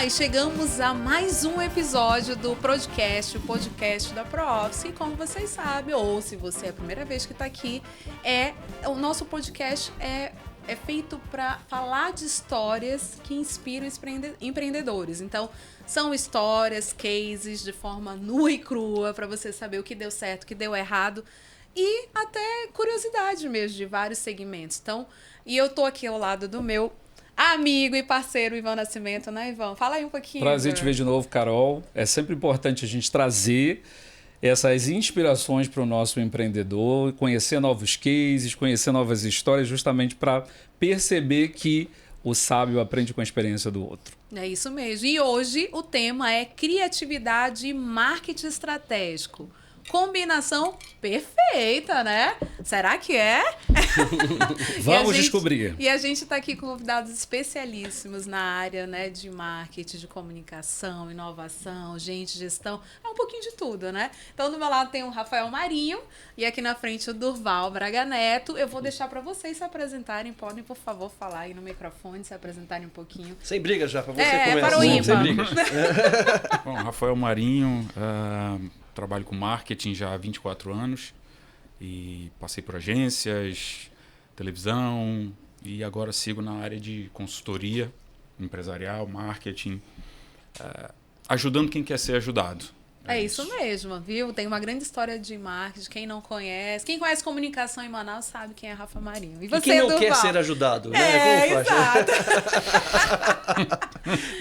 e chegamos a mais um episódio do podcast, o podcast da ProOffice. E como vocês sabem, ou se você é a primeira vez que está aqui, o nosso podcast é feito para falar de histórias que inspiram empreendedores. Então, são histórias, cases de forma nua e crua para você saber o que deu certo, o que deu errado e até curiosidade mesmo de vários segmentos. Então, e eu tô aqui ao lado do meu amigo e parceiro Ivan Nascimento, né, Ivan? Fala aí um pouquinho. Prazer te ver de novo, Carol. É sempre importante a gente trazer essas inspirações para o nosso empreendedor, conhecer novos cases, conhecer novas histórias, justamente para perceber que o sábio aprende com a experiência do outro. É isso mesmo. E hoje o tema é criatividade e marketing estratégico. Combinação perfeita, né? Será que é? Vamos descobrir. E a gente está aqui com convidados especialíssimos na área, né, de marketing, de comunicação, inovação, gestão. É um pouquinho de tudo, né? Então, do meu lado tem o Rafael Marinho e aqui na frente o Durval Braga Neto. Eu vou deixar para vocês se apresentarem. Podem, por favor, falar aí no microfone, se apresentarem um pouquinho. Sem brigas já, para você começar. Para o ímpar. Sem brigas. Bom, Rafael Marinho... trabalho com marketing já há 24 anos e passei por agências, televisão e agora sigo na área de consultoria empresarial, marketing, ajudando quem quer ser ajudado. É isso mesmo, viu? Tem uma grande história de marketing. Quem não conhece, quem conhece comunicação em Manaus sabe quem é Rafa Marinho. E você, quem não Durval? quer ser ajudado, né? Como exato.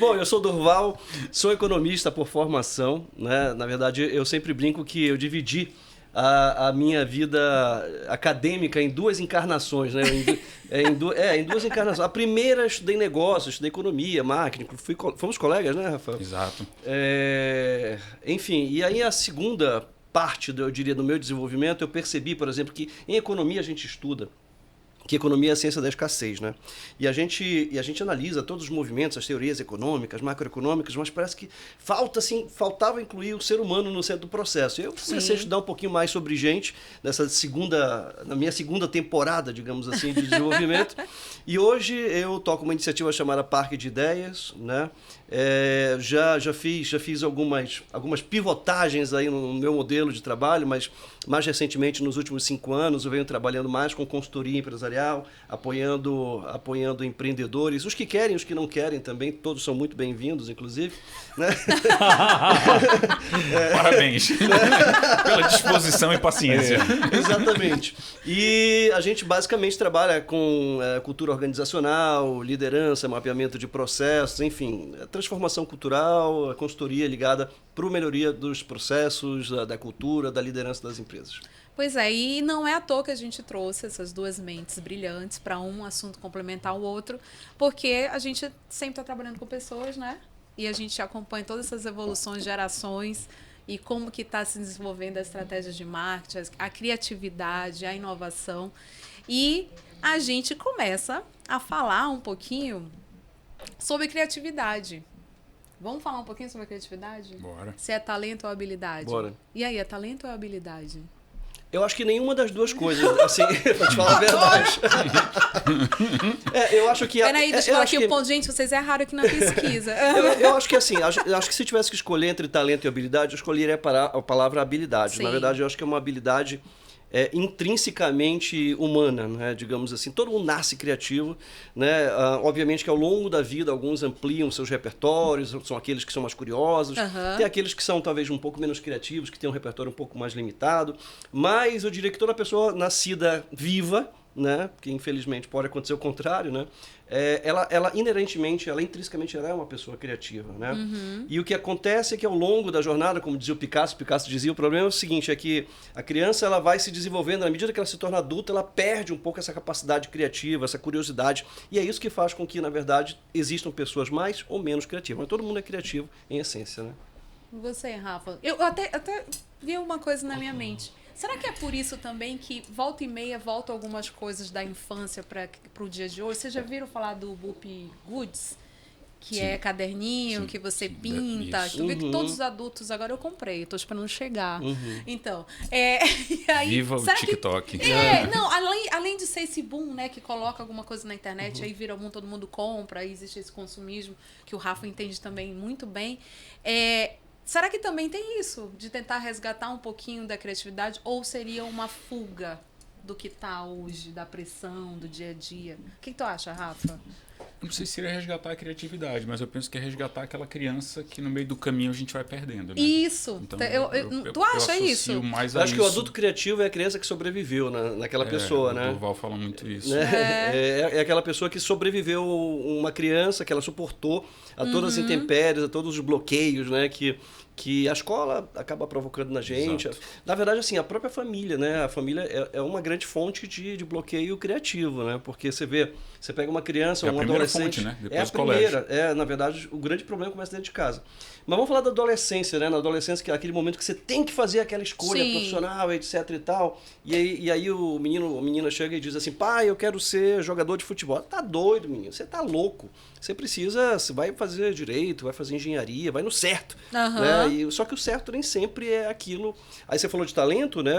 Bom, eu sou Durval, sou economista por formação, né? Na verdade, eu sempre brinco que eu dividi a minha vida acadêmica em duas encarnações, né? Em duas encarnações. A primeira eu estudei negócios, estudei economia, marketing, fomos colegas, né, Rafael? Exato. Enfim, e aí a segunda parte, eu diria, do meu desenvolvimento, eu percebi, por exemplo, que em economia a gente estuda que economia é a ciência da escassez, né? E a gente analisa todos os movimentos, as teorias econômicas, macroeconômicas, mas parece que faltava incluir o ser humano no centro do processo. Eu comecei a estudar um pouquinho mais sobre gente na minha segunda temporada, digamos assim, de desenvolvimento. E hoje eu toco uma iniciativa chamada Parque de Ideias, né? Já fiz algumas pivotagens aí no meu modelo de trabalho, mas mais recentemente, nos últimos 5 anos, eu venho trabalhando mais com consultoria empresarial, apoiando empreendedores, os que querem, os que não querem também, todos são muito bem-vindos, inclusive. Né? Parabéns pela disposição e paciência. Exatamente. E a gente basicamente trabalha com cultura organizacional, liderança, mapeamento de processos, enfim, transformação cultural, a consultoria ligada para a melhoria dos processos, da cultura, da liderança das empresas. Pois é, e não é à toa que a gente trouxe essas duas mentes brilhantes para um assunto complementar o outro, porque a gente sempre está trabalhando com pessoas, né? E a gente acompanha todas essas evoluções, gerações e como que está se desenvolvendo a estratégia de marketing, a criatividade, a inovação. E a gente começa a falar um pouquinho sobre criatividade. Vamos falar um pouquinho sobre a criatividade? Bora. Se é talento ou habilidade? Bora. E aí, é talento ou habilidade? Eu acho que nenhuma das duas coisas, assim, pra te falar a verdade. Eu acho que... Peraí, deixa eu falar aqui o ponto. Gente, vocês erraram aqui na pesquisa. Eu acho que assim, acho que se tivesse que escolher entre talento e habilidade, eu escolheria a palavra habilidade. Sim. Na verdade, eu acho que é uma habilidade intrinsecamente humana, né? Digamos assim, todo mundo nasce criativo, né? Obviamente que ao longo da vida alguns ampliam seus repertórios, são aqueles que são mais curiosos, tem aqueles que são talvez um pouco menos criativos, que têm um repertório um pouco mais limitado, mas eu diria que toda pessoa nascida viva, né? Porque infelizmente pode acontecer o contrário, né? Ela intrinsecamente ela é uma pessoa criativa, né? E o que acontece é que ao longo da jornada, como dizia o Picasso dizia, o problema é o seguinte, é que a criança ela vai se desenvolvendo, na medida que ela se torna adulta, ela perde um pouco essa capacidade criativa, essa curiosidade, e é isso que faz com que, na verdade, existam pessoas mais ou menos criativas, mas todo mundo é criativo em essência, né? E você, Rafa? Eu até vi uma coisa na minha mente. Será que é por isso também que volta e meia voltam algumas coisas da infância para o dia de hoje? Vocês já viram falar do Whoopi Goods? que é caderninho, que você pinta. Isso. Tu vê que todos os adultos agora eu comprei, eu tô esperando chegar. Então, e aí, Viva o será que- TikTok. não, além de ser esse boom, né, que coloca alguma coisa na internet, aí vira boom, todo mundo compra, aí existe esse consumismo, que o Rafa entende também muito bem. Será que também tem isso, de tentar resgatar um pouquinho da criatividade, ou seria uma fuga do que tá hoje, da pressão, do dia a dia? O que tu acha, Rafa? Eu não sei se seria resgatar a criatividade, mas eu penso que é resgatar aquela criança que no meio do caminho a gente vai perdendo, né? Isso. Então, Tu acha eu associo isso? mais Eu a acho que o isso. adulto criativo é a criança que sobreviveu naquela pessoa, O né? Durval fala muito isso. É aquela pessoa que sobreviveu, uma criança que ela suportou a todas as intempéries, a todos os bloqueios, né? Que a escola acaba provocando na gente. Exato. Na verdade, assim, a própria família, né? A família é uma grande fonte de bloqueio criativo, né? Porque você pega uma criança, É a um primeira adolescente... fonte, né? Depois É a do colégio. primeira. Na verdade, o grande problema começa dentro de casa. Mas vamos falar da adolescência, né? Na adolescência, que é aquele momento que você tem que fazer aquela escolha Sim. profissional, etc e tal. E aí o menino, a menina chega e diz assim, pai, eu quero ser jogador de futebol. Tá doido, menino. Você tá louco. Você vai fazer direito, vai fazer engenharia, vai no certo. Aham. Né? Só que o certo nem sempre é aquilo... Aí você falou de talento, né?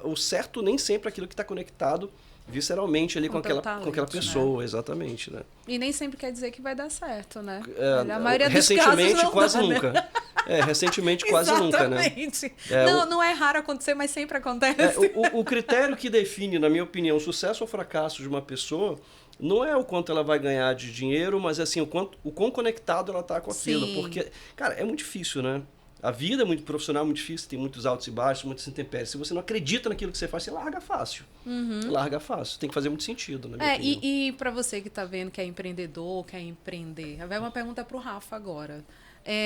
O certo nem sempre é aquilo que está conectado visceralmente ali Com com teu aquela talento, pessoa, exatamente, né? E nem sempre quer dizer que vai dar certo, né? É, A maioria dos casos recentemente, não quase dá, nunca. Né? Recentemente, quase nunca, né? Exatamente. É, Não é raro acontecer, mas sempre acontece. O critério que define, na minha opinião, o sucesso ou fracasso de uma pessoa não é o quanto ela vai ganhar de dinheiro, mas assim, o quão conectado ela tá com aquilo. Sim. Porque, cara, é muito difícil, né? A vida é muito profissional, muito difícil, tem muitos altos e baixos, muitas intempéries. Se você não acredita naquilo que você faz, você larga fácil. Larga fácil. Tem que fazer muito sentido, na minha opinião. E para você que está vendo que é empreendedor, quer empreender, vai uma pergunta para o Rafa agora.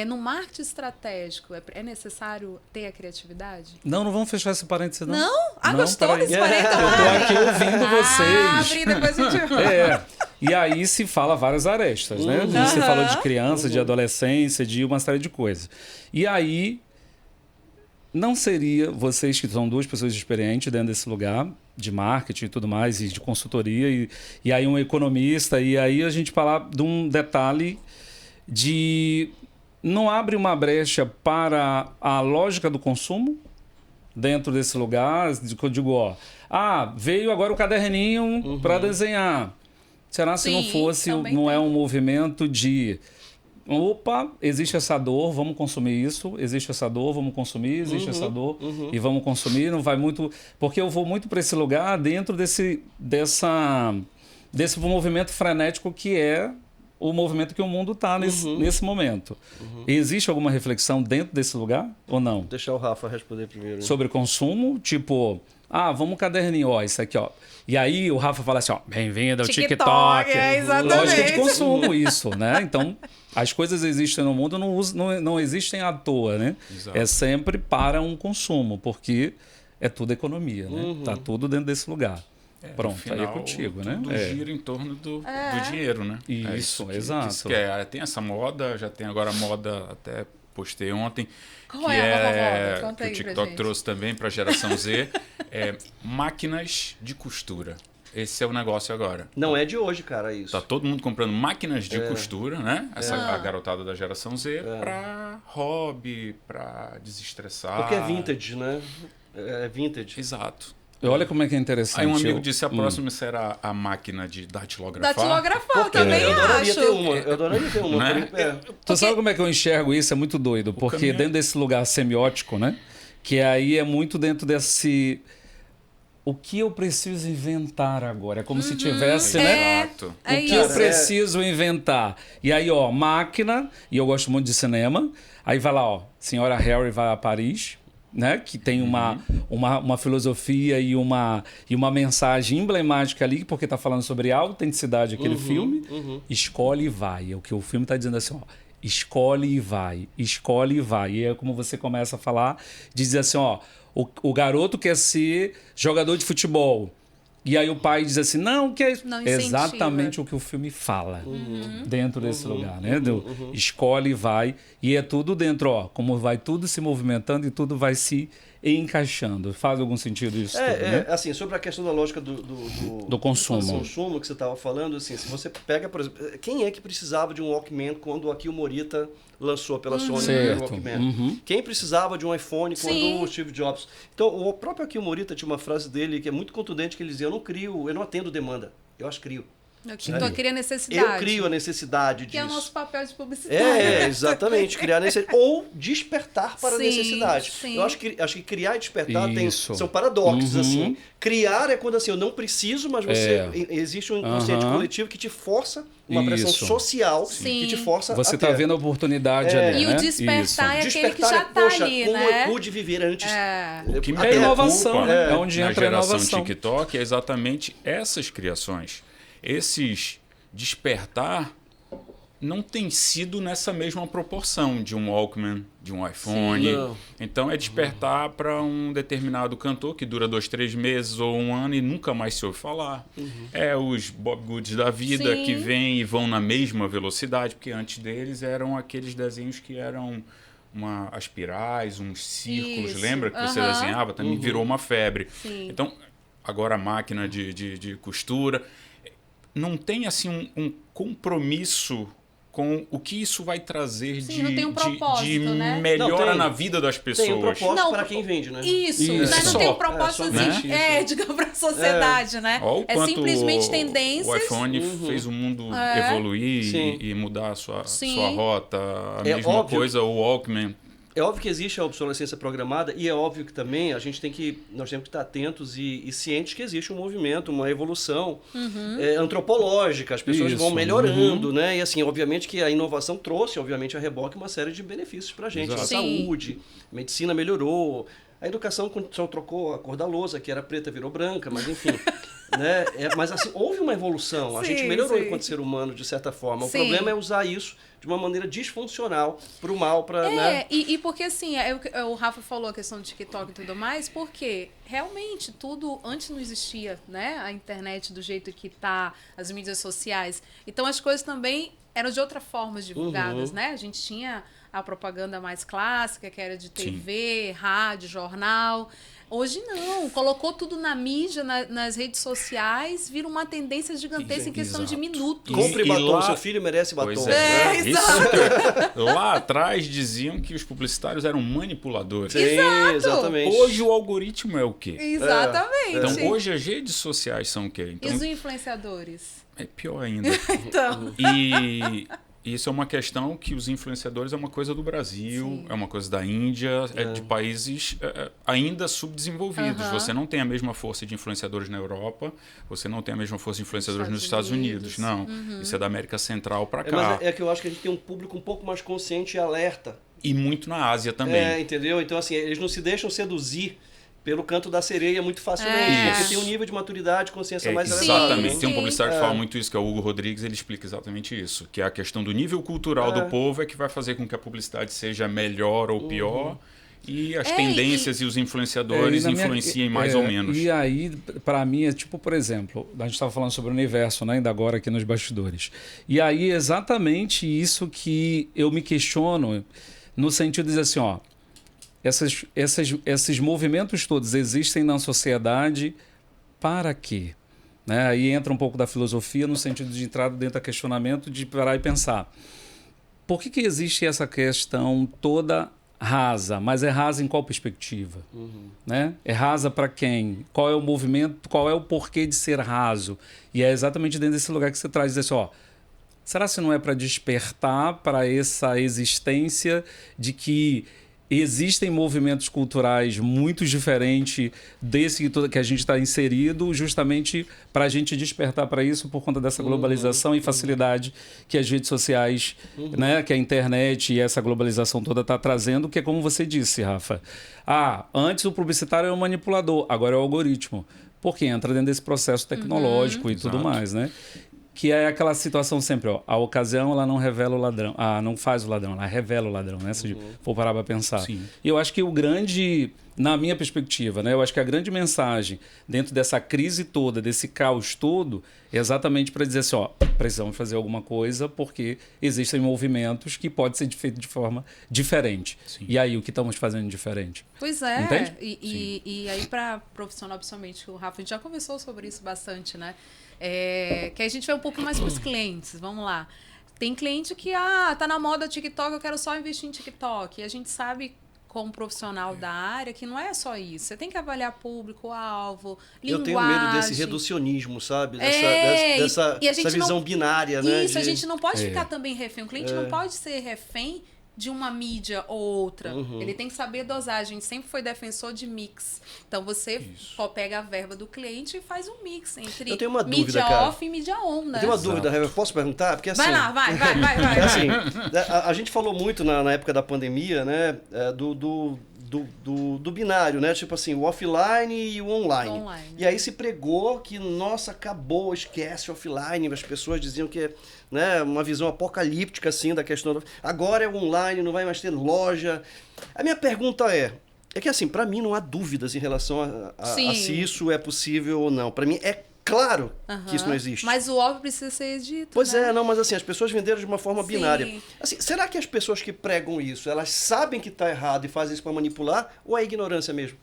No marketing estratégico, é necessário ter a criatividade? Não vamos fechar esse parênteses, não. Não? Não, Gostou peraí. desse parênteses? Eu tô aqui ouvindo vocês. Abre, depois a gente... E aí se fala várias arestas, né? Você falou de criança, de adolescência, de uma série de coisas. E aí, não seria, vocês que são duas pessoas experientes dentro desse lugar, de marketing e tudo mais, e de consultoria, e aí um economista, e aí a gente falar de um detalhe de... Não abre uma brecha para a lógica do consumo dentro desse lugar? Eu digo, veio agora o caderninho para desenhar. Será se não Sim, fosse, também não tem. é um movimento de... Opa, existe essa dor, vamos consumir isso. Existe essa dor, vamos consumir. Existe essa dor e vamos consumir. Não vai muito... Porque eu vou muito para esse lugar dentro desse movimento frenético que é o movimento que o mundo está nesse momento. Existe alguma reflexão dentro desse lugar ou não? Deixar o Rafa responder primeiro. Né? Sobre consumo, tipo... vamos caderninho, isso aqui, ó. E aí o Rafa fala assim, bem-vindo ao TikTok. Exatamente. Lógica de consumo, isso, né? Então, as coisas existem no mundo, não existem à toa, né? Exato. É sempre para um consumo, porque é tudo economia, né? Tá tudo dentro desse lugar. Pronto, No final, aí é contigo, né? Tudo gira em torno do dinheiro, né? Isso, que exato. se quer. Tem essa moda, já tem agora a moda, até postei ontem, Qual que é a nova moda? Conta que aí o pra TikTok gente. trouxe também para a geração Z, máquinas de costura. Esse é o negócio agora. Não é de hoje, cara, isso. Tá todo mundo comprando máquinas de costura, né? A garotada da geração Z, para hobby, para desestressar. Porque é vintage, né? É vintage. Exato. E olha como é que é interessante. Aí um amigo disse, a próxima será a máquina de datilografar. Datilografar, também eu adoraria acho. ter uma. Eu adoraria ter uma. Né? Tu sabe como é que eu enxergo isso? É muito doido. Porque caminho- dentro desse lugar semiótico, né? Que aí é muito dentro desse... O que eu preciso inventar agora? É como se tivesse, né? Exato. É O que eu isso. preciso inventar? E aí, ó, máquina, e eu gosto muito de cinema. Aí vai lá, ó, Senhora Harry vai a Paris, né? Que tem uma filosofia e uma mensagem emblemática ali, porque tá falando sobre a autenticidade daquele filme. Escolhe e vai. É o que o filme tá dizendo assim, ó. Escolhe e vai. Escolhe e vai. E é como você começa a falar, diz assim, ó. O garoto quer ser jogador de futebol. E aí o pai diz assim, não, que é Não incentiva. exatamente o que o filme fala dentro desse lugar, né? Escolhe e vai. E é tudo dentro, ó, como vai tudo se movimentando e tudo vai se encaixando. Faz algum sentido isso? Tudo, né? Assim, sobre a questão da lógica do consumo que você estava falando, assim, se você pega, por exemplo, quem é que precisava de um Walkman quando o Akio Morita lançou pela Sony o primeiro Walkman? Quem precisava de um iPhone quando o Steve Jobs? Então, o próprio Akio Morita tinha uma frase dele que é muito contundente, que ele dizia: eu não atendo demanda, eu as crio. Então, cria necessidade. Eu crio a necessidade disso. Que é o nosso papel de publicitário. Exatamente. Criar necessidade. Ou despertar para a necessidade. Sim. Eu acho que criar e despertar são paradoxos. Assim. Criar é quando assim, eu não preciso, mas existe um inconsciente coletivo que te força, uma pressão social que te força Você a está vendo a oportunidade ali, E né? o despertar é aquele que já está ali, como né? eu pude viver antes. O que me É inovação, preocupa é onde entra a na geração inovação. TikTok é exatamente essas criações. Esses despertar não tem sido nessa mesma proporção de um Walkman, de um iPhone. Então é despertar para um determinado cantor que dura 2, 3 meses ou um ano e nunca mais se ouve falar. É os Bob Goods da vida que vêm e vão na mesma velocidade, porque antes deles eram aqueles desenhos que eram as pirais, uns círculos, lembra que você desenhava? Também virou uma febre. Então, agora a máquina de costura... Não tem assim um compromisso com o que isso vai trazer de né? melhora na vida das pessoas. Tem um propósito para quem vende, né? Isso. Mas não tem um propósito digamos, para a sociedade, né? É simplesmente tendências. O iPhone fez o mundo evoluir e mudar a sua rota. A mesma coisa o Walkman. É óbvio que existe a obsolescência programada e é óbvio que também nós temos que estar atentos e cientes que existe um movimento, uma evolução antropológica, as pessoas vão melhorando, né? E assim, obviamente que a inovação trouxe, obviamente, a reboque uma série de benefícios para a gente. A saúde, a medicina melhorou, a educação só trocou a cor da lousa, que era preta, virou branca, mas enfim... né? Mas assim, houve uma evolução, a gente melhorou enquanto ser humano, de certa forma. O problema é usar isso de uma maneira disfuncional para o mal. Né? E porque assim, o Rafa falou a questão do TikTok e tudo mais, porque realmente tudo antes não existia, né? A internet do jeito que tá, as mídias sociais. Então as coisas também eram de outra forma divulgadas, né? A gente tinha a propaganda mais clássica, que era de TV, rádio, jornal. Hoje não, colocou tudo na mídia, nas redes sociais, vira uma tendência gigantesca em questão de minutos. Compre batom, seu filho merece batom. Lá atrás diziam que os publicitários eram manipuladores. Exatamente. Hoje o algoritmo é o quê? Exatamente. Então hoje as redes sociais são o quê? Então, e os influenciadores? É pior ainda. Então... E isso é uma questão que os influenciadores é uma coisa do Brasil, é uma coisa da Índia, de países ainda subdesenvolvidos. Você não tem a mesma força de influenciadores na Europa, você não tem a mesma força de influenciadores nos Estados Unidos. Não, isso é da América Central para cá. Mas é que eu acho que a gente tem um público um pouco mais consciente e alerta. E muito na Ásia também. Entendeu? Então, assim, eles não se deixam seduzir pelo canto da sereia muito facilmente, porque tem um nível de maturidade, consciência mais elevado. Exatamente. Tem um publicitário que fala muito isso, que é o Hugo Rodrigues, ele explica exatamente isso, que a questão do nível cultural do povo é que vai fazer com que a publicidade seja melhor ou pior, e as tendências e os influenciadores influenciem mais ou menos. E aí, para mim, é tipo, por exemplo, a gente estava falando sobre o universo, né, ainda agora aqui nos bastidores. E aí, exatamente isso que eu me questiono, no sentido de dizer assim, ó, esses movimentos todos existem na sociedade para quê? Né? Aí entra um pouco da filosofia no sentido de entrar dentro do questionamento, de parar e pensar. Por que existe essa questão toda rasa? Mas é rasa em qual perspectiva? Né? É rasa para quem? Qual é o movimento? Qual é o porquê de ser raso? E é exatamente dentro desse lugar que você traz, dizer assim, ó, será que não é para despertar para essa existência de que existem movimentos culturais muito diferentes desse que a gente está inserido, justamente para a gente despertar para isso por conta dessa globalização e facilidade que as redes sociais, né, que a internet e essa globalização toda está trazendo, que é como você disse, Rafa. Antes o publicitário era um manipulador, agora é o algoritmo. Porque entra dentro desse processo tecnológico e tudo mais, né? Que é aquela situação sempre, ó, a ocasião ela não revela o ladrão, não faz o ladrão, ela revela o ladrão, né? Se for parar para pensar. Sim. E eu acho que o grande na minha perspectiva, né? Eu acho que a grande mensagem dentro dessa crise toda, desse caos todo, é exatamente para dizer assim, ó, precisamos fazer alguma coisa porque existem movimentos que podem ser feitos de forma diferente. Sim. E aí, o que estamos fazendo diferente? Pois é. Entende? E aí, para profissional, principalmente, o Rafa, a gente já conversou sobre isso bastante, né? Que a gente vai um pouco mais para os clientes. Vamos lá. Tem cliente que, tá na moda TikTok, eu quero só investir em TikTok. E a gente sabe, como profissional da área, que não é só isso. Você tem que avaliar público-alvo, linguagem. Eu tenho medo desse reducionismo, sabe? E a Dessa gente visão não, binária, né? Isso, a gente não pode ficar também refém. O cliente não É. pode ser refém de uma mídia ou outra. Uhum. Ele tem que saber dosar. A gente sempre foi defensor de mix. Então, você pega a verba do cliente e faz um mix entre Eu tenho uma mídia dúvida, cara. off e mídia on, né? Eu tenho uma dúvida, Rafael, posso perguntar? Porque, assim, Vai lá, vai. É assim, a gente falou muito na época da pandemia, né, do binário, né? Tipo assim, o offline e o online. E aí se pregou que, nossa, acabou, esquece o offline. As pessoas diziam que é, né, uma visão apocalíptica, assim, da questão do... Agora é o online, não vai mais ter loja. A minha pergunta é que, assim, para mim não há dúvidas em relação a se isso é possível ou não. Para mim é claro que isso não existe. Mas o óbvio precisa ser dito. Pois né? não, mas assim, as pessoas venderam de uma forma Sim. binária. Assim, será que as pessoas que pregam isso, elas sabem que está errado e fazem isso para manipular, ou é ignorância mesmo?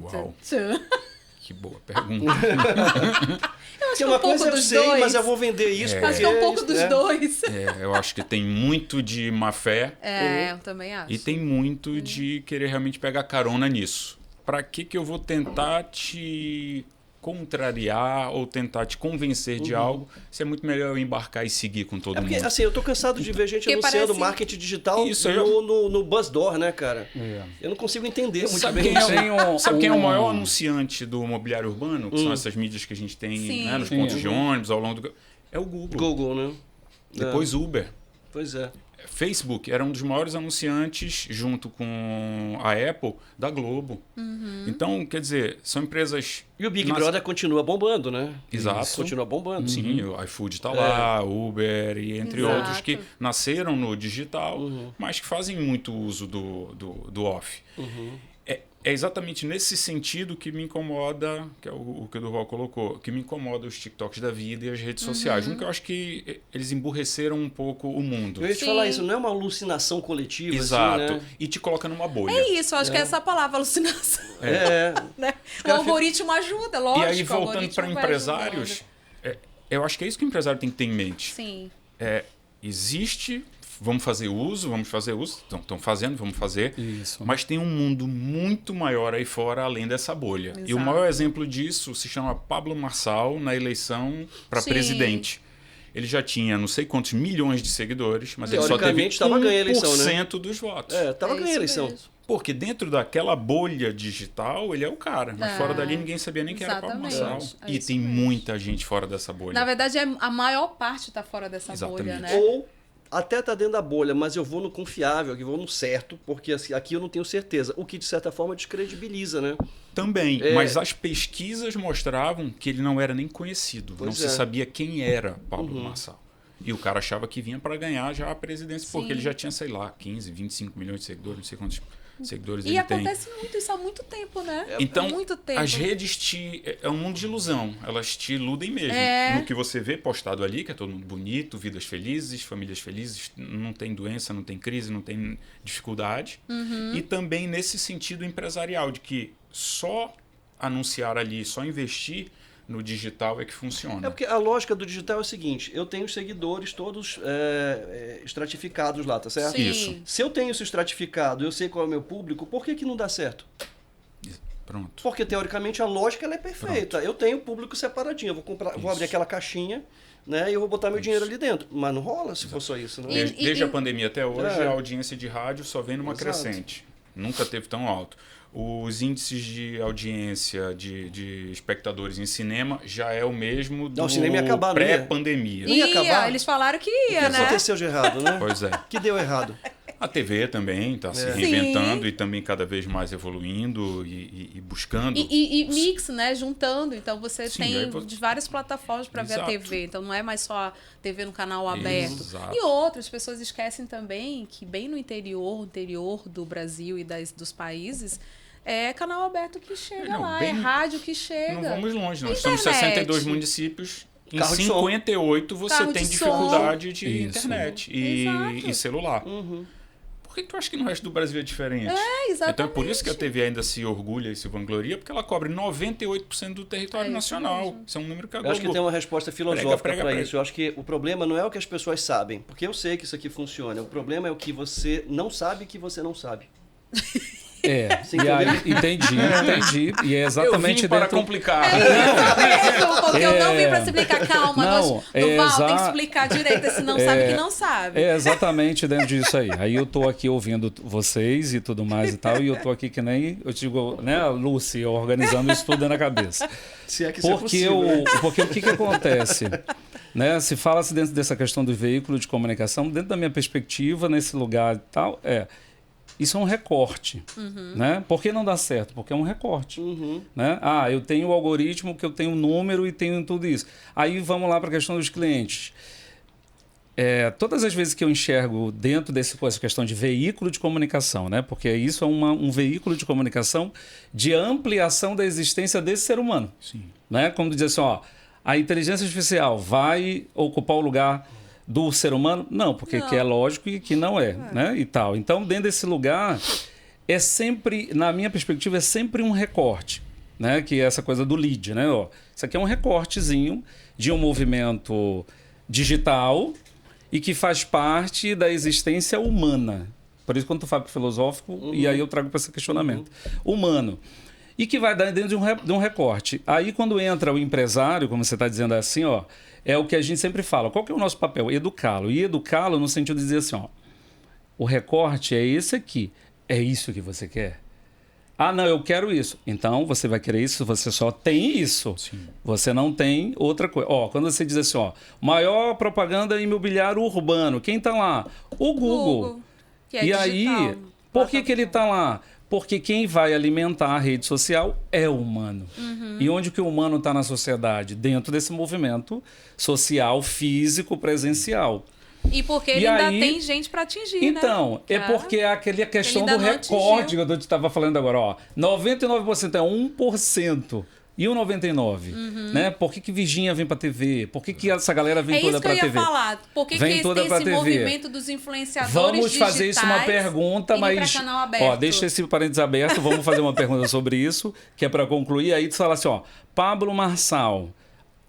Uau. Tchan. Que boa pergunta. Eu acho Porque que uma um pouco coisa eu dos sei, dois. mas eu vou vender isso porque... Acho que é um pouco dos dois. Eu acho que tem muito de má fé Eu também acho. e tem muito de querer realmente pegar carona nisso. Para que eu vou tentar te contrariar ou tentar te convencer de algo, se é muito melhor eu embarcar e seguir com todo Porque, mundo. assim, eu tô cansado de ver gente Porque anunciando parece- marketing digital Isso, no Buzzdoor, né, cara? É. Eu não consigo entender muito Sabe bem quem, isso. sabe quem é o maior anunciante do mobiliário urbano? Que são essas mídias que a gente tem, Sim. né, nos Sim. pontos de ônibus, ao longo do... É o Google. Google, né? Depois Uber. Pois é. Facebook era um dos maiores anunciantes, junto com a Apple, da Globo. Então, quer dizer, são empresas... E o Big Brother continua bombando, né? Exato. Continua bombando. Sim, o iFood está lá, Uber e entre Exato. outros que nasceram no digital, mas que fazem muito uso do off. É exatamente nesse sentido que me incomoda, que é o que o Durval colocou, que me incomoda os TikToks da vida e as redes sociais. Um que eu acho que eles emburreceram um pouco o mundo. Eu ia te Sim. falar isso, não é uma alucinação coletiva, Exato. assim, né? E te coloca numa bolha. É isso, acho que é essa palavra, alucinação. Né? O caras algoritmo ajuda, lógico. E aí, o voltando algoritmo para vai empresários, eu acho que é isso que o empresário tem que ter em mente. Sim. Existe, vamos fazer uso, estão fazendo, vamos fazer. Isso. Mas tem um mundo muito maior aí fora, além dessa bolha. E o Exato. maior exemplo disso se chama Pablo Marçal, na eleição para Sim. presidente. Ele já tinha não sei quantos milhões de seguidores, mas ele só teve Teoricamente, estava ganhando a eleição, né? 1% dos votos. Tava ganhando a isso eleição. mesmo. Porque dentro daquela bolha digital, ele é o cara. Mas fora dali, ninguém sabia nem quem era Pablo Exatamente. Marçal. É E isso tem mesmo. muita gente fora dessa bolha. Na verdade, a maior parte está fora dessa Exatamente. bolha, né? Ou até tá dentro da bolha, mas eu vou no confiável, eu vou no certo, porque assim, aqui eu não tenho certeza. O que, de certa forma, descredibiliza, né? Também, mas as pesquisas mostravam que ele não era nem conhecido. Pois não se é. sabia quem era Pablo Marçal. E o cara achava que vinha para ganhar já a presidência, porque Sim. ele já tinha, sei lá, 15, 25 milhões de seguidores, não sei quantos seguidores E ele tem. acontece muito isso há muito tempo, né? Então, Há muito tempo. as redes é um mundo de ilusão. Elas te iludem mesmo. No que você vê postado ali, que é todo mundo bonito, vidas felizes, famílias felizes, não tem doença, não tem crise, não tem dificuldade. E também nesse sentido empresarial, de que só anunciar ali, só investir no digital é que funciona. É porque a lógica do digital é o seguinte, eu tenho os seguidores todos estratificados lá, tá certo? Sim. Isso. Se eu tenho isso estratificado, eu sei qual é o meu público, por que não dá certo? Pronto. Porque, teoricamente, a lógica ela é perfeita. Eu tenho público separadinho, eu vou abrir aquela caixinha, né, e eu vou botar meu dinheiro ali dentro. Mas não rola se for só isso, né? Desde a pandemia até hoje, É. a audiência de rádio só vem numa Exato. crescente. Nunca teve tão alto. Os índices de audiência de espectadores em cinema já é o mesmo do Não, o cinema ia acabar, não ia? pré-pandemia. Não ia acabar? Eles falaram que O que ia, né? aconteceu de errado, né? Pois é. Que deu errado. A TV também está se reinventando e também cada vez mais evoluindo e buscando. E mix, né? Juntando. Então você Sim, tem aí de várias plataformas para ver a Exato. TV. Então não é mais só a TV no canal aberto. Exato. E outras pessoas esquecem também que bem no interior do Brasil e dos países, é canal aberto que chega Não, lá, bem- é rádio que chega. Não vamos longe, nós Internet. somos 62 municípios. Em Carro de som. 58 você Carro tem de dificuldade de Isso. internet Exato. e celular. Por que tu acha que no resto do Brasil é diferente? Exatamente. Então é por isso que a TV ainda se orgulha e se vangloria, porque ela cobre 98% do território É isso nacional. mesmo. Isso é um número que a Eu acho que Globo... tem uma resposta filosófica Prega. para isso. Eu acho que o problema não é o que as pessoas sabem, porque eu sei que isso aqui funciona. O problema é o que você não sabe que você não sabe. Você e aí, entendeu? entendi. E é exatamente Eu vim para dentro... complicar. Porque eu não vim pra explicar. Calma, Não, Duval, tem que explicar direito, se não sabe que não sabe. É exatamente dentro disso aí. Aí eu tô aqui ouvindo vocês e tudo mais e tal, e eu tô aqui que nem, eu digo, né, a Lucy, organizando isso tudo na cabeça. Se é que isso é possível, né? Porque o que acontece? Né? Se fala-se dentro dessa questão do veículo de comunicação, dentro da minha perspectiva, nesse lugar e tal, isso é um recorte. Né? Por que não dá certo? Porque é um recorte. Né? Eu tenho o algoritmo, que eu tenho um número e tenho tudo isso. Aí vamos lá para a questão dos clientes. Todas as vezes que eu enxergo dentro dessa questão de veículo de comunicação, né? Porque isso é um veículo de comunicação de ampliação da existência desse ser humano. Sim. Né? Como dizer assim, a inteligência artificial vai ocupar o lugar do ser humano? Não, porque Não. que é lógico e que não é, né? E tal. Então, dentro desse lugar, é sempre, na minha perspectiva, é sempre um recorte, né? Que é essa coisa do lead, né? Isso aqui é um recortezinho de um movimento digital e que faz parte da existência humana. Por isso, quando tu fala filosófico, e aí eu trago para esse questionamento. Humano. E que vai dar dentro de um recorte. Aí, quando entra o empresário, como você está dizendo assim, é o que a gente sempre fala. Qual que é o nosso papel? Educá-lo. E educá-lo no sentido de dizer assim, o recorte é esse aqui. É isso que você quer? Não, eu quero isso. Então, você vai querer isso, você só tem isso. Sim. Você não tem outra coisa. Quando você diz assim, maior propaganda imobiliário urbano, quem está lá? O Google. Que é E digital. aí, por que ele está lá? Porque quem vai alimentar a rede social é o humano. E onde que o humano está na sociedade? Dentro desse movimento social, físico, presencial. E porque E ele ainda aí- tem gente para atingir, Então, né? é porque é aquela questão ele do ainda não recorde atingiu. que eu estava falando agora. 99% é 1%. E o 99%? Né? Por que Virgínia vem pra TV? Por que essa galera vem É toda isso que pra eu ia TV? falar. Por que Vem que toda tem pra esse TV. movimento dos influenciadores Vamos fazer isso uma digitais pergunta, indo mas. pra canal aberto? Deixa esse parênteses aberto, vamos fazer uma pergunta sobre isso, que é para concluir. Aí tu fala assim, Pablo Marçal.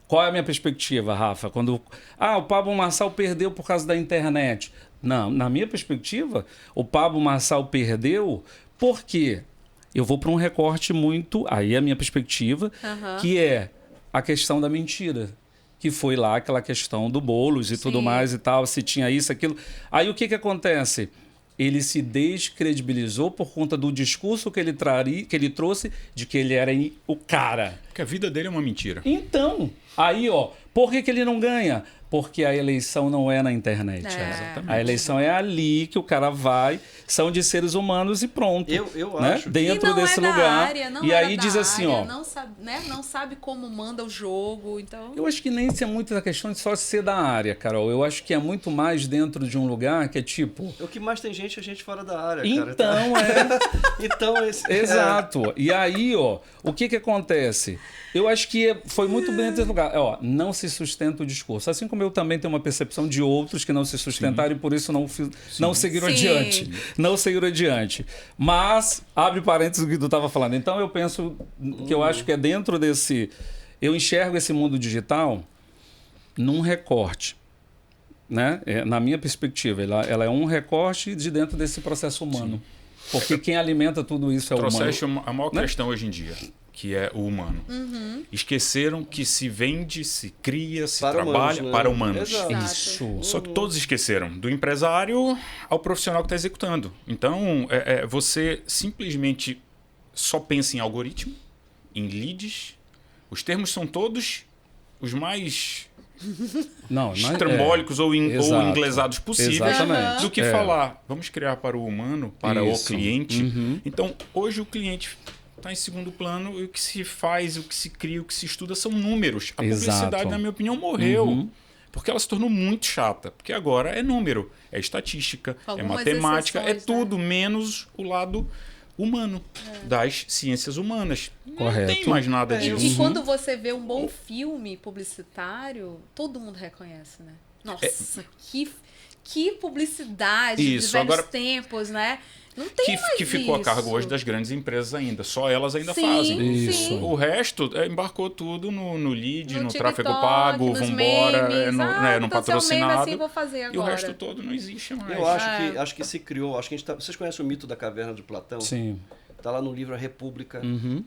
Qual é a minha perspectiva, Rafa? Quando. O Pablo Marçal perdeu por causa da internet. Não, na minha perspectiva, o Pablo Marçal perdeu porque eu vou para um recorte muito. Aí é a minha perspectiva, que é a questão da mentira. Que foi lá aquela questão do Boulos e tudo mais e tal, se tinha isso, aquilo. Aí o que acontece? Ele se descredibilizou por conta do discurso que ele trouxe de que ele era o cara. Porque a vida dele é uma mentira. Então, aí, por que ele não ganha? Porque a eleição não é na internet. Exatamente. A eleição é ali que o cara vai, são de seres humanos e pronto. Eu né? acho. Dentro E não desse é da lugar. área, não e era aí da diz assim, área, não sabe, né? Não sabe como manda o jogo, então... Eu acho que nem isso é muito da questão de só ser da área, Carol. Eu acho que é muito mais dentro de um lugar que é tipo... O que mais tem gente é gente fora da área, cara. Então, Então, esse... Exato. E aí, o que acontece? Eu acho que foi muito bem nesse lugar. Não se sustenta o discurso. Assim como eu também tenho uma percepção de outros que não se sustentaram e por isso não seguiram Sim. adiante. Não seguiram adiante. Mas, abre parênteses do que tu estava falando. Então, eu penso que eu acho que é dentro desse... Eu enxergo esse mundo digital num recorte. Né? Na minha perspectiva, ela é um recorte de dentro desse processo humano. Porque quem alimenta tudo isso é o humano. Trouxeste a maior né? questão hoje em dia, que é o humano. Esqueceram que se vende, se cria, se Para trabalha humanos, né? para humanos. Exato. Isso. Só que todos esqueceram, do empresário ao profissional que está executando. Então, você simplesmente só pensa em algoritmo, em leads. Os termos são todos os mais Não, estrambólicos ou exato. inglesados possíveis Exatamente. do que falar, vamos criar para o humano, para Isso. o cliente. Uhum. Então, hoje o cliente está em segundo plano e o que se faz, o que se cria, o que se estuda são números. A Exato. publicidade, na minha opinião, morreu. Uhum. Porque ela se tornou muito chata. Porque agora é número, é estatística, é Algumas matemática, é exceções, tudo menos o lado humano das ciências humanas. Não Correto. tem mais nada disso. E quando você vê um bom filme publicitário, todo mundo reconhece, né? Nossa, que publicidade de Isso, velhos agora- tempos, né? Não tem mais Que ficou a cargo isso. hoje das grandes empresas ainda. Só elas ainda Sim, fazem. Isso. sim. O resto embarcou tudo no lead, no TikTok, tráfego pago, nos vambora, memes. no então, se é um patrocinado. meme assim, vou fazer agora. E o resto todo não existe mais. Eu acho que se criou, acho que a gente vocês conhecem o mito da caverna de Platão? Sim. Está lá no livro A República. Uhum.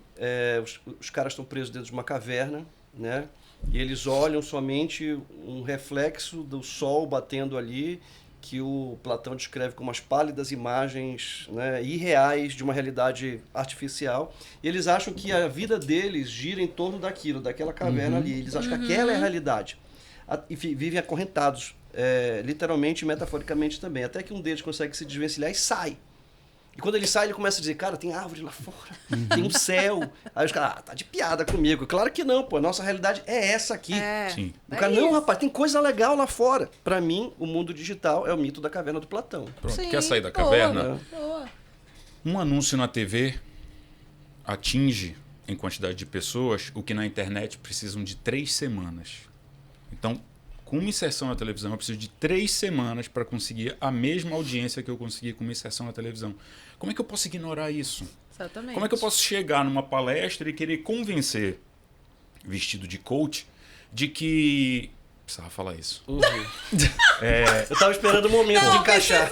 Os caras estão presos dentro de uma caverna, né? E eles olham somente um reflexo do sol batendo ali, que o Platão descreve como as pálidas imagens, né, irreais de uma realidade artificial. E eles acham que a vida deles gira em torno daquela caverna ali. Eles acham que aquela é a realidade. E vivem acorrentados, literalmente e metaforicamente também. Até que um deles consegue se desvencilhar e sai. E quando ele sai, ele começa a dizer, cara, tem árvore lá fora, tem um céu. Aí os caras, tá de piada comigo. Claro que não, pô, a nossa realidade é essa aqui. Sim. O cara, não, rapaz, tem coisa legal lá fora. Pra mim, o mundo digital é o mito da caverna do Platão. Pronto, Sim, quer sair da boa, caverna? boa. Um anúncio na TV atinge, em quantidade de pessoas, o que na internet precisam de 3 semanas. Então, com uma inserção na televisão, eu preciso de 3 semanas para conseguir a mesma audiência que eu consegui com uma inserção na televisão. Como é que eu posso ignorar isso? Exatamente. Como é que eu posso chegar numa palestra e querer convencer, vestido de coach, de que... Precisava falar isso. Eu tava esperando o momento de encaixar.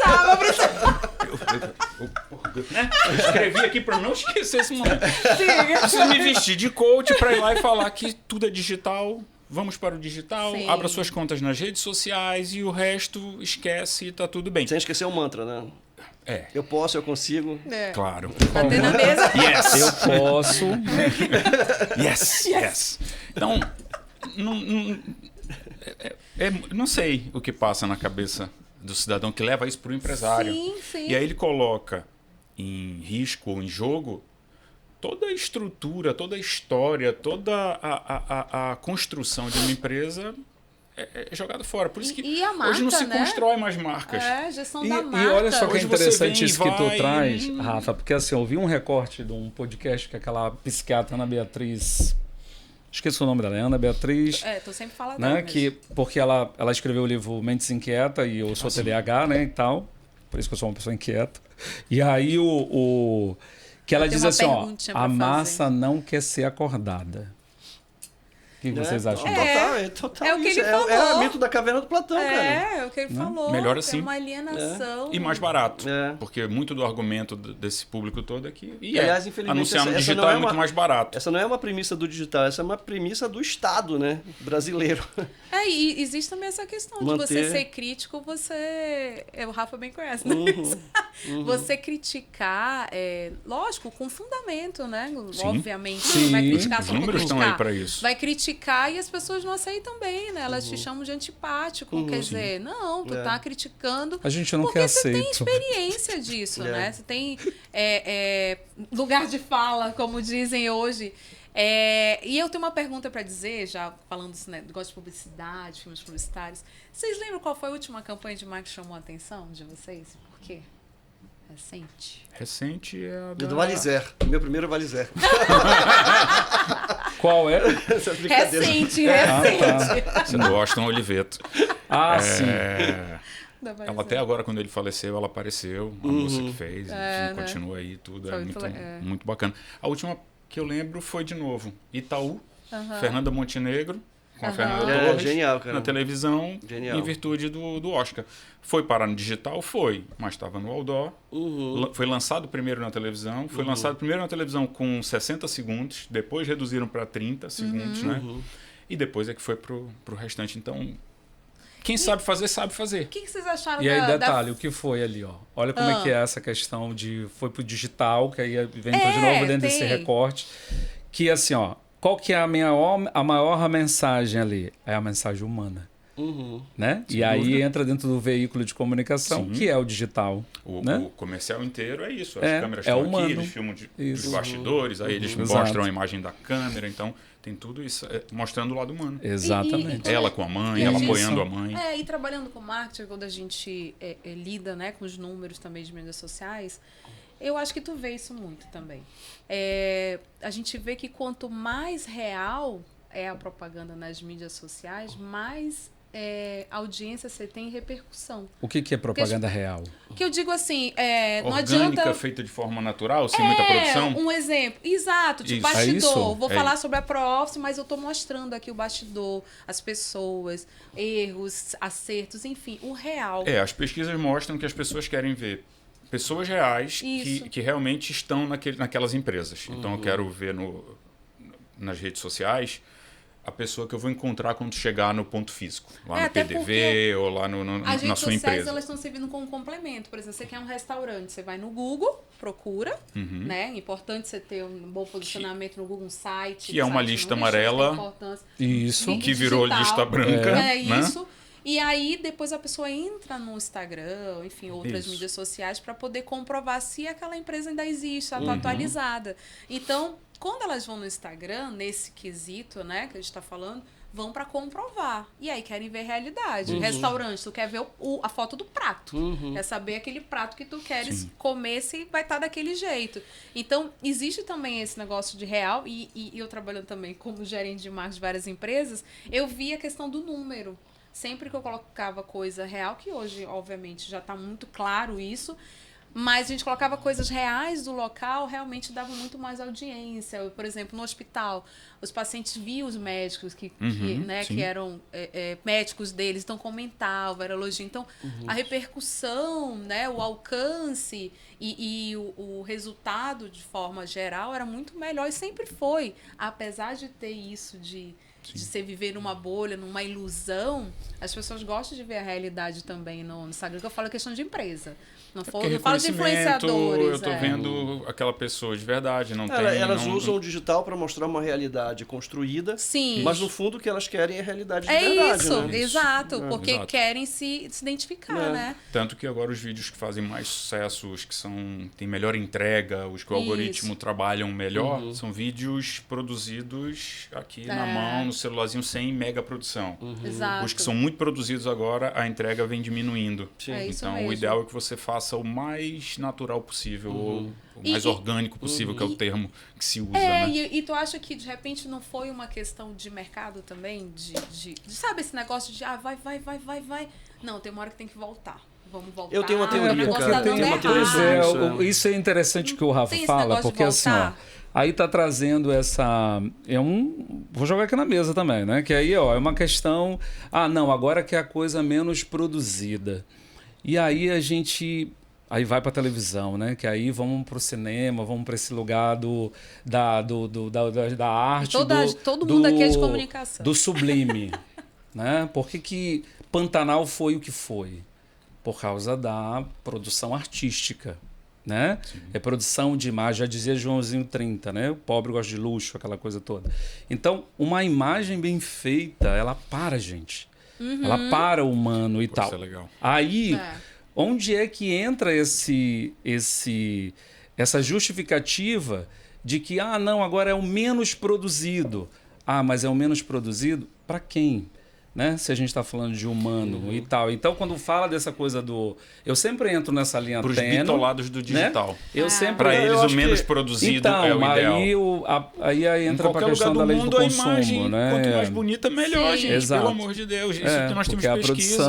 Eu escrevi aqui para não esquecer esse momento. Eu preciso me vestir de coach para ir lá e falar que tudo é digital. Vamos para o digital, Sim. abra suas contas nas redes sociais e o resto esquece e tá tudo bem. Sem esquecer o mantra, né? Eu posso, eu consigo. É. Claro. Bater na mesa. Yes! Eu posso. Yes! Então, não sei o que passa na cabeça do cidadão que leva isso para o empresário. Sim, sim. E aí ele coloca em risco ou em jogo toda a estrutura, toda a história, toda a construção de uma empresa é jogada fora. Por isso que E a marca, hoje não se né? constrói mais marcas. Gestão E, da e marca. olha só que é Hoje você interessante vem e isso que tu vai, traz, Rafa, porque assim, eu vi um recorte de um podcast que aquela psiquiatra Ana Beatriz, esqueci o nome dela, é Ana Beatriz, Tô sempre falando né, mesmo. porque ela escreveu o livro Mentes Inquieta e eu sou TDAH, né, e tal, por isso que eu sou uma pessoa inquieta. E aí que ela Eu tenho diz uma assim, ó, perguntinha pra a fazer. massa não quer ser acordada. O que vocês acham? Total É o que isso. ele falou. É o mito da caverna do Platão, cara. É o que ele falou. Melhor que assim. É uma alienação. E mais barato. É. Porque muito do argumento desse público todo é que Aliás, infelizmente, anunciar no essa digital não é é muito uma- mais barato. Essa não é uma premissa do digital, essa é uma premissa do Estado, né? Brasileiro. E existe também essa questão de Manter- você ser crítico, o Rafa bem conhece, né? Você criticar, lógico, com fundamento, né? Sim. Obviamente, Sim. não vai criticar Os só por números estão criticar. aí para isso. Vai criticar e as pessoas não aceitam bem, né? Elas te chamam de antipático, quer dizer, não, tu tá criticando A gente não porque quer você tem aceito. experiência disso, né? Você tem lugar de fala, como dizem hoje. E eu tenho uma pergunta para dizer, já falando desse negócio de publicidade, filmes publicitários. Vocês lembram qual foi a última campanha de marketing que chamou a atenção de vocês? Por quê? Recente. Recente é a E do Valizer. Meu primeiro Valizer. Qual é? Essa brincadeira. Recente. do Washington Oliveto. Sim. Ela até agora, quando ele faleceu, ela apareceu. A moça que fez, enfim, continua aí, tudo. Foi É muito muito bacana. A última que eu lembro foi, de novo, Itaú, Fernanda Montenegro, com a Fernanda Torres, genial, cara. na televisão, Genial. em virtude do Oscar. Foi parar no digital? Foi, mas estava no outdoor. Foi lançado primeiro na televisão. Foi lançado primeiro na televisão com 60 segundos, depois reduziram para 30 segundos, né? E depois é que foi pro restante. Então, quem sabe fazer, sabe fazer. O que vocês acharam E aí, da... detalhe, o que foi ali, ó. Olha como é que é essa questão de... Foi pro digital, que aí entrou de novo dentro desse tem. recorte. Que, assim, ó, qual que é a maior mensagem ali? É a mensagem humana. Né? E aí entra dentro do veículo de comunicação, que é o digital. Né? O comercial inteiro é isso. As câmeras estão aqui, humano. eles filmam dos bastidores, aí eles Exato. mostram a imagem da câmera, então tem tudo isso mostrando o lado humano. Exatamente. Ela com a mãe, ela apoiando a mãe. E trabalhando com marketing, quando a gente lida, né, com os números também de mídias sociais, eu acho que tu vê isso muito também. A gente vê que quanto mais real é a propaganda nas mídias sociais, mais audiência você tem e repercussão. O que é propaganda real? Que eu digo assim, não Orgânica, adianta... feita de forma natural, sem muita produção. Um exemplo. Exato, tipo Isso. bastidor. isso? Vou falar sobre a ProOffice, mas eu estou mostrando aqui o bastidor, as pessoas, erros, acertos, enfim, o real. As pesquisas mostram que as pessoas querem ver pessoas reais que realmente estão naquelas empresas. Então eu quero ver nas redes sociais a pessoa que eu vou encontrar quando chegar no ponto físico, lá no PDV ou lá na sua As redes sociais, empresa. elas estão servindo como complemento. Por exemplo, você quer um restaurante, você vai no Google, procura, né? É importante você ter um bom posicionamento no Google, um site. Que é uma lista amarela. Isso. Que virou lista branca. Isso. E aí, depois a pessoa entra no Instagram, enfim, outras mídias sociais, para poder comprovar se aquela empresa ainda existe, está atualizada. Então, quando elas vão no Instagram, nesse quesito, né, que a gente está falando, vão para comprovar. E aí querem ver realidade. Restaurante, tu quer ver a foto do prato. Quer saber aquele prato que tu queres comer, se vai estar daquele jeito. Então, existe também esse negócio de real. E eu trabalhando também como gerente de marketing de várias empresas, eu vi a questão do número. Sempre que eu colocava coisa real, que hoje, obviamente, já está muito claro isso, mas a gente colocava coisas reais do local, realmente dava muito mais audiência. Por exemplo, no hospital, os pacientes viam os médicos que eram médicos deles, então comentavam, era elogio. Então, a repercussão, né, o alcance e o resultado, de forma geral, era muito melhor e sempre foi. Apesar de ter isso de você viver numa bolha, numa ilusão, as pessoas gostam de ver a realidade também no Instagram, que eu falo questão de empresa. Não falo de influenciadores. Eu tô vendo aquela pessoa de verdade. Elas usam o digital para mostrar uma realidade construída, mas no fundo o que elas querem é a realidade de verdade. Isso, né? Exato, porque querem se identificar, né? Tanto que agora os vídeos que fazem mais sucesso, os que têm melhor entrega, os que o algoritmo trabalham melhor, são vídeos produzidos aqui na mão, no celularzinho, sem mega produção. Exato. Os que são muito produzidos agora, a entrega vem diminuindo. Então, o ideal é que você faça o mais natural possível, ou o mais orgânico possível, que é o termo que se usa. Né? E tu acha que, de repente, não foi uma questão de mercado também? Sabe esse negócio de, vai. Não, tem uma hora que tem que voltar. Vamos voltar. Eu tenho uma teoria, Isso é interessante que o Rafa fala, porque assim, aí tá trazendo essa... Vou jogar aqui na mesa também, né? Que aí, é uma questão... não, agora que é a coisa menos produzida. E aí a gente... Aí vai para televisão, né? Que aí vamos para o cinema, vamos para esse lugar da arte. Todo mundo aqui é de comunicação. Do sublime. Né? Por que Pantanal foi o que foi? Por causa da produção artística. Né? É produção de imagem, já dizia Joãozinho 30, né? O pobre gosta de luxo, aquela coisa toda. Então, uma imagem bem feita, ela para a gente. Ela para o humano e tal. Isso é legal. Aí, onde é que entra essa justificativa de que, não, agora é o menos produzido. Mas é o menos produzido para quem? Né? Se a gente está falando de humano e tal. Então, quando fala dessa coisa do... Eu sempre entro nessa linha tênue. Para os bitolados do digital. Né? Para eles, o menos produzido é o ideal. Aí entra para a questão da lei do consumo. Imagem, né? Quanto mais bonita, melhor, gente. Exato. Pelo amor de Deus. Isso que nós temos pesquisas.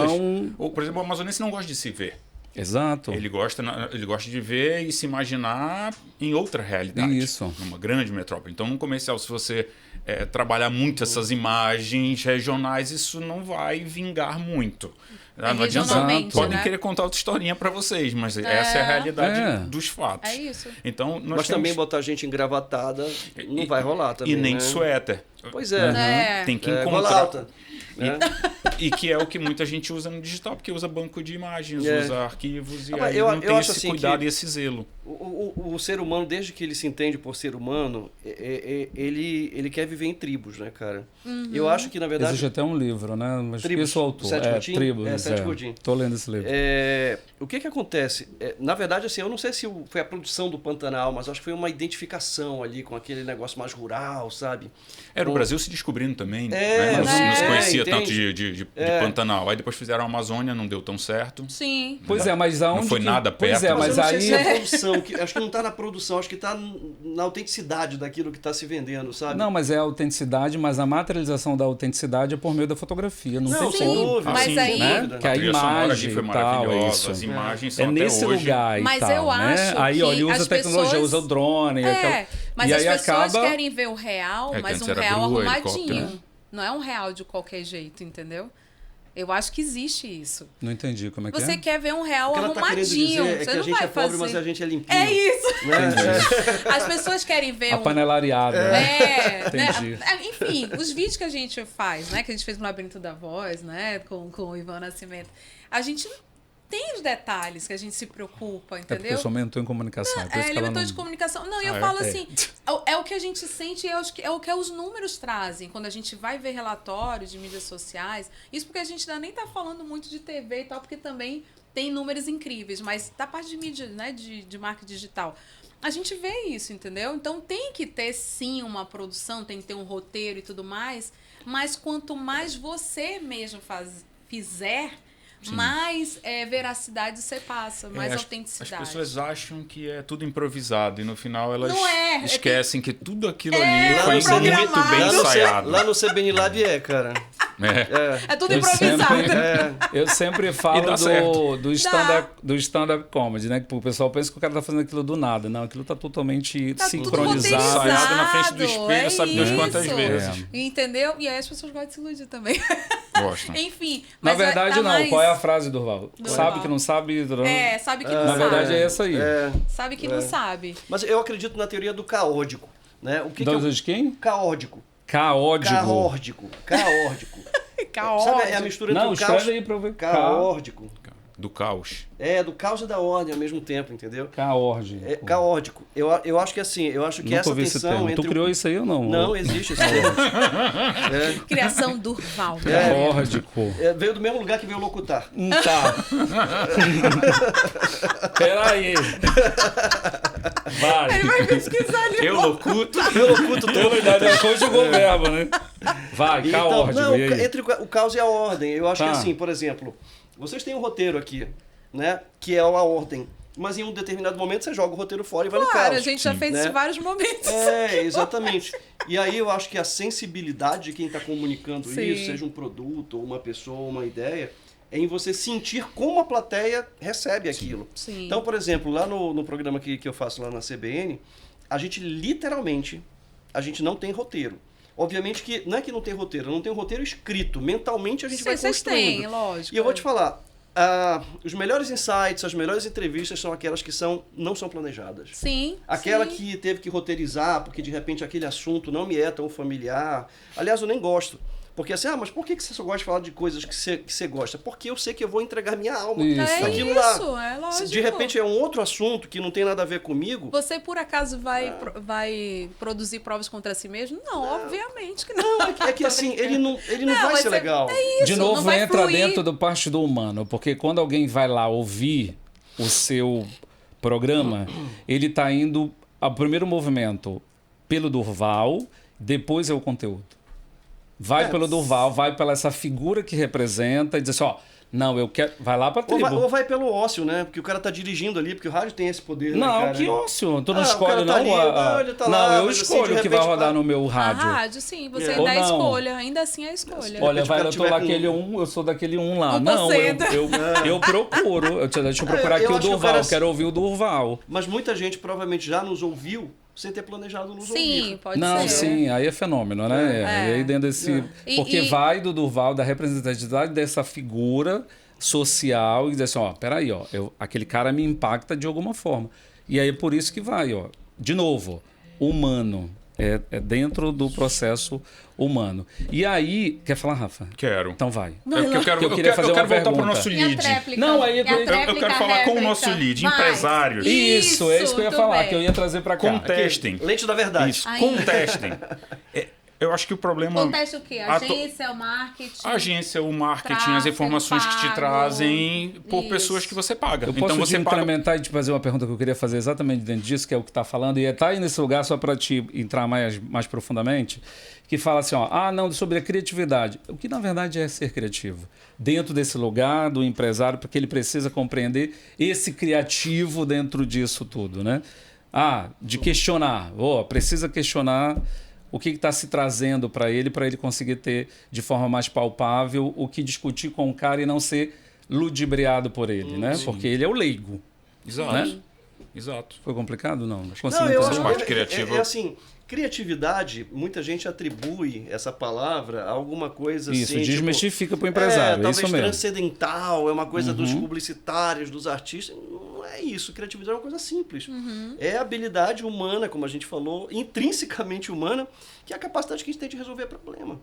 Por exemplo, o amazonense não gosta de se ver. Exato. Ele gosta de ver e se imaginar em outra realidade. Isso. Numa grande metrópole. Então, no comercial, se você trabalhar muito essas imagens regionais, isso não vai vingar muito. Não adianta. Podem querer contar outra historinha para vocês, mas essa é a realidade dos fatos. É isso. Então, mas também botar gente engravatada não vai rolar também. E nem de suéter. Pois é. Tem que encontrar. E que é o que muita gente usa no digital, porque usa banco de imagens, usa arquivos, e aí não tem esse cuidado e esse zelo. O o ser humano, desde que ele se entende por ser humano, ele quer viver em tribos, né, cara? Eu acho que, na verdade... Existe até um livro, né? Mas Tribos, isso é o autor. Seth Godin? Tribos, Seth Godin. Tô lendo esse livro. O que acontece? Na verdade, assim, eu não sei se foi a produção do Pantanal, mas acho que foi uma identificação ali com aquele negócio mais rural, sabe? Era o Brasil se descobrindo também, É, né? Não se conhecia entende? tanto de Pantanal. Aí depois fizeram a Amazônia, não deu tão certo. Sim. Pois é, mas aonde... Não foi nada Pois perto. é, Mas mas eu não sei aí... se é a produção, acho que não está na produção, acho que está na autenticidade daquilo que está se vendendo, sabe? Não, mas é a autenticidade, mas a materialização da autenticidade é por meio da fotografia. Não, Não, tem sem como. dúvida. Mas sem aí- dúvida. Que a trilha sonora ali imagem foi e tal, maravilhosa, é as isso. imagens É são até nesse hoje. lugar e Mas tal, eu né? acho Aí, olha, que usa as tecnologia, pessoas- usa o drone. Mas e as aí pessoas acaba... querem ver o real, É, mas antes um era real grua, arrumadinho. helicóptero. Não é um real de qualquer jeito, entendeu? Eu acho que existe isso. Não entendi como é que Você é. quer ver um real O que ela está querendo arrumadinho. dizer é Você que a não gente vai é pobre, fazer. mas a gente é limpinho. É isso. Né? As pessoas querem ver A panelariada. né? Entendi. Enfim, os vídeos que a gente faz, né? Que a gente fez no Labirinto da Voz, né? Com o Ivan Nascimento. A gente tem os detalhes que a gente se preocupa, É porque entendeu? eu sou mentor em comunicação. por isso que Ele é ela mentor não... de comunicação. Não, e eu Ah, falo é? assim, é o que a gente sente e é o que os números trazem. Quando a gente vai ver relatórios de mídias sociais, isso porque a gente ainda nem tá falando muito de TV e tal, porque também tem números incríveis, mas da parte de mídia, né, de marketing digital, a gente vê isso, entendeu? Então tem que ter sim uma produção, tem que ter um roteiro e tudo mais, mas quanto mais você mesmo fizer, mais veracidade você passa, mais autenticidade. As pessoas acham que é tudo improvisado e no final elas Não é. esquecem que tudo aquilo É, ali foi programado. muito bem ensaiado. Lá no CBN Lab É tudo Eu improvisado. Eu sempre falo dá certo. do stand-up comedy, né? Que o pessoal pensa que o cara tá fazendo aquilo do nada. Não, aquilo tá totalmente Tá tudo sincronizado. roteirizado. Ensaiado na frente do espelho, sabe Deus quantas isso. vezes. Entendeu? E aí as pessoas gostam de se iludir também. Gostam. Enfim. Na mas verdade, tá não. mais- Qual é a frase, Durval? Durval. Sabe que não sabe? Sabe que não Na sabe. verdade, é essa aí. Sabe que não sabe. Mas eu acredito na teoria do caótico. Né? O que Então, é de quem? caótico? Caódico. Caórdico. Caórdico. Caótico. Sabe, é a mistura entre Não, o caos... escreve aí pra eu ver. Caórdico. Do caos. É, do caos e da ordem ao mesmo tempo, entendeu? Caórdico. É caótico. Eu acho que assim, eu acho que Nunca essa ouvi esse tensão termo. entre Tu criou isso aí ou não? Não, existe esse termo. Criação Durval. Caórdico. Veio do mesmo lugar que veio o locutar. Tá. Peraí. Vai. Ele vai pesquisar ali. Eu locuto. Eu locuto Na verdade, é conjugou o verbo, né? Vai, Então, caórdico. não, E aí? entre o caos e a ordem. Eu acho Tá. que assim, por exemplo, vocês têm um roteiro aqui, né? Que é a ordem. Mas em um determinado momento você joga o roteiro fora e vai no Claro, caos. a gente já fez isso né? em vários momentos. É, exatamente. E aí eu acho que a sensibilidade de quem está comunicando Sim. isso, seja um produto, ou uma pessoa, ou uma ideia, é em você sentir como a plateia recebe aquilo. Sim. Então, por exemplo, lá no programa que eu faço lá na CBN, a gente literalmente, a gente não tem roteiro. Obviamente que não é que não tem roteiro, não tem um roteiro escrito. Mentalmente a gente vai Vocês construindo. têm, lógico. E eu vou te falar, os melhores insights, as melhores entrevistas são aquelas que não são planejadas. Sim. Aquela sim. que teve que roteirizar, porque de repente aquele assunto não me é tão familiar. Aliás, eu nem gosto. Porque assim, mas por que você só gosta de falar de coisas que você gosta? Porque eu sei que eu vou entregar minha alma Isso. É naquilo isso, lá. é lógico. Se de repente é um outro assunto que não tem nada a ver comigo, Você, por acaso, vai produzir provas contra si mesmo? Não, obviamente que não. é que assim, ele não vai mas ser legal. Isso, De não novo, vai entra fluir. dentro do parte do humano, porque quando alguém vai lá ouvir o seu programa, ele está indo ao primeiro movimento pelo Durval, depois é o conteúdo. Vai pelo Durval, vai pela essa figura que representa e diz assim, ó, não, eu quero... Vai lá pra tribo. Ou vai pelo ócio, né? Porque o cara tá dirigindo ali, porque o rádio tem esse poder, né, Não, cara? que ócio. Tu não o escolhe, cara tá não? ali, ele tá não, lá, eu mas assim, escolho de o que vai repente, rodar no meu A rádio. rádio, sim, você Ou ainda é a não. escolha, ainda assim é a escolha. Olha, repente o vai, cara eu tô tiver naquele eu sou daquele lá. Um Não, eu, 1%. eu procuro. Deixa eu procurar Eu aqui o acho que o Durval, cara- quero ouvir o Durval. Mas muita gente provavelmente já nos ouviu sem ter planejado nos Sim, ouvir. pode Não, ser. sim, aí é fenômeno, né? É. Aí dentro desse... E- Porque e- vai do Durval, da representatividade dessa figura social e diz assim, ó, peraí, ó, aquele cara me impacta de alguma forma. E aí é por isso que vai, ó. De novo, humano. É dentro do processo humano. E aí... Quer falar, Rafa? Quero. Então vai. Eu quero fazer uma voltar para o pergunta. nosso E a lead. tréplica? Não, aí E a eu Eu tréplica, quero falar com o réplica? nosso lead, Vai. empresários. Isso, é isso que eu ia muito falar, bem. que eu ia trazer para cá. Contestem. Lente da verdade. Isso, Aí. contestem. Eu acho que o problema... Conteste o quê? Agência, o marketing? A agência, o marketing, as Tráfego informações que te pago. trazem por Isso. pessoas que você paga. Eu posso Então te você paga... incrementar e te fazer uma pergunta que eu queria fazer exatamente dentro disso, que é o que está falando, e está aí nesse lugar só para te entrar mais profundamente, que fala assim, não, sobre a criatividade. O que na verdade é ser criativo? Dentro desse lugar do empresário, porque ele precisa compreender esse criativo dentro disso tudo, né? De questionar. Precisa questionar o que está se trazendo para ele conseguir ter de forma mais palpável o que discutir com o cara e não ser ludibriado por ele, né? Sim. Porque ele é o leigo. Exato. Né? Exato. Foi complicado? Não. Não, Consegui eu entender? acho parte que criativa. é assim, criatividade, muita gente atribui essa palavra a alguma coisa Isso, assim... desmistifica para o empresário, talvez isso mesmo. transcendental, é uma coisa dos publicitários, dos artistas. Não é isso, criatividade é uma coisa simples. É a habilidade humana, como a gente falou, intrinsecamente humana, que é a capacidade que a gente tem de resolver problema.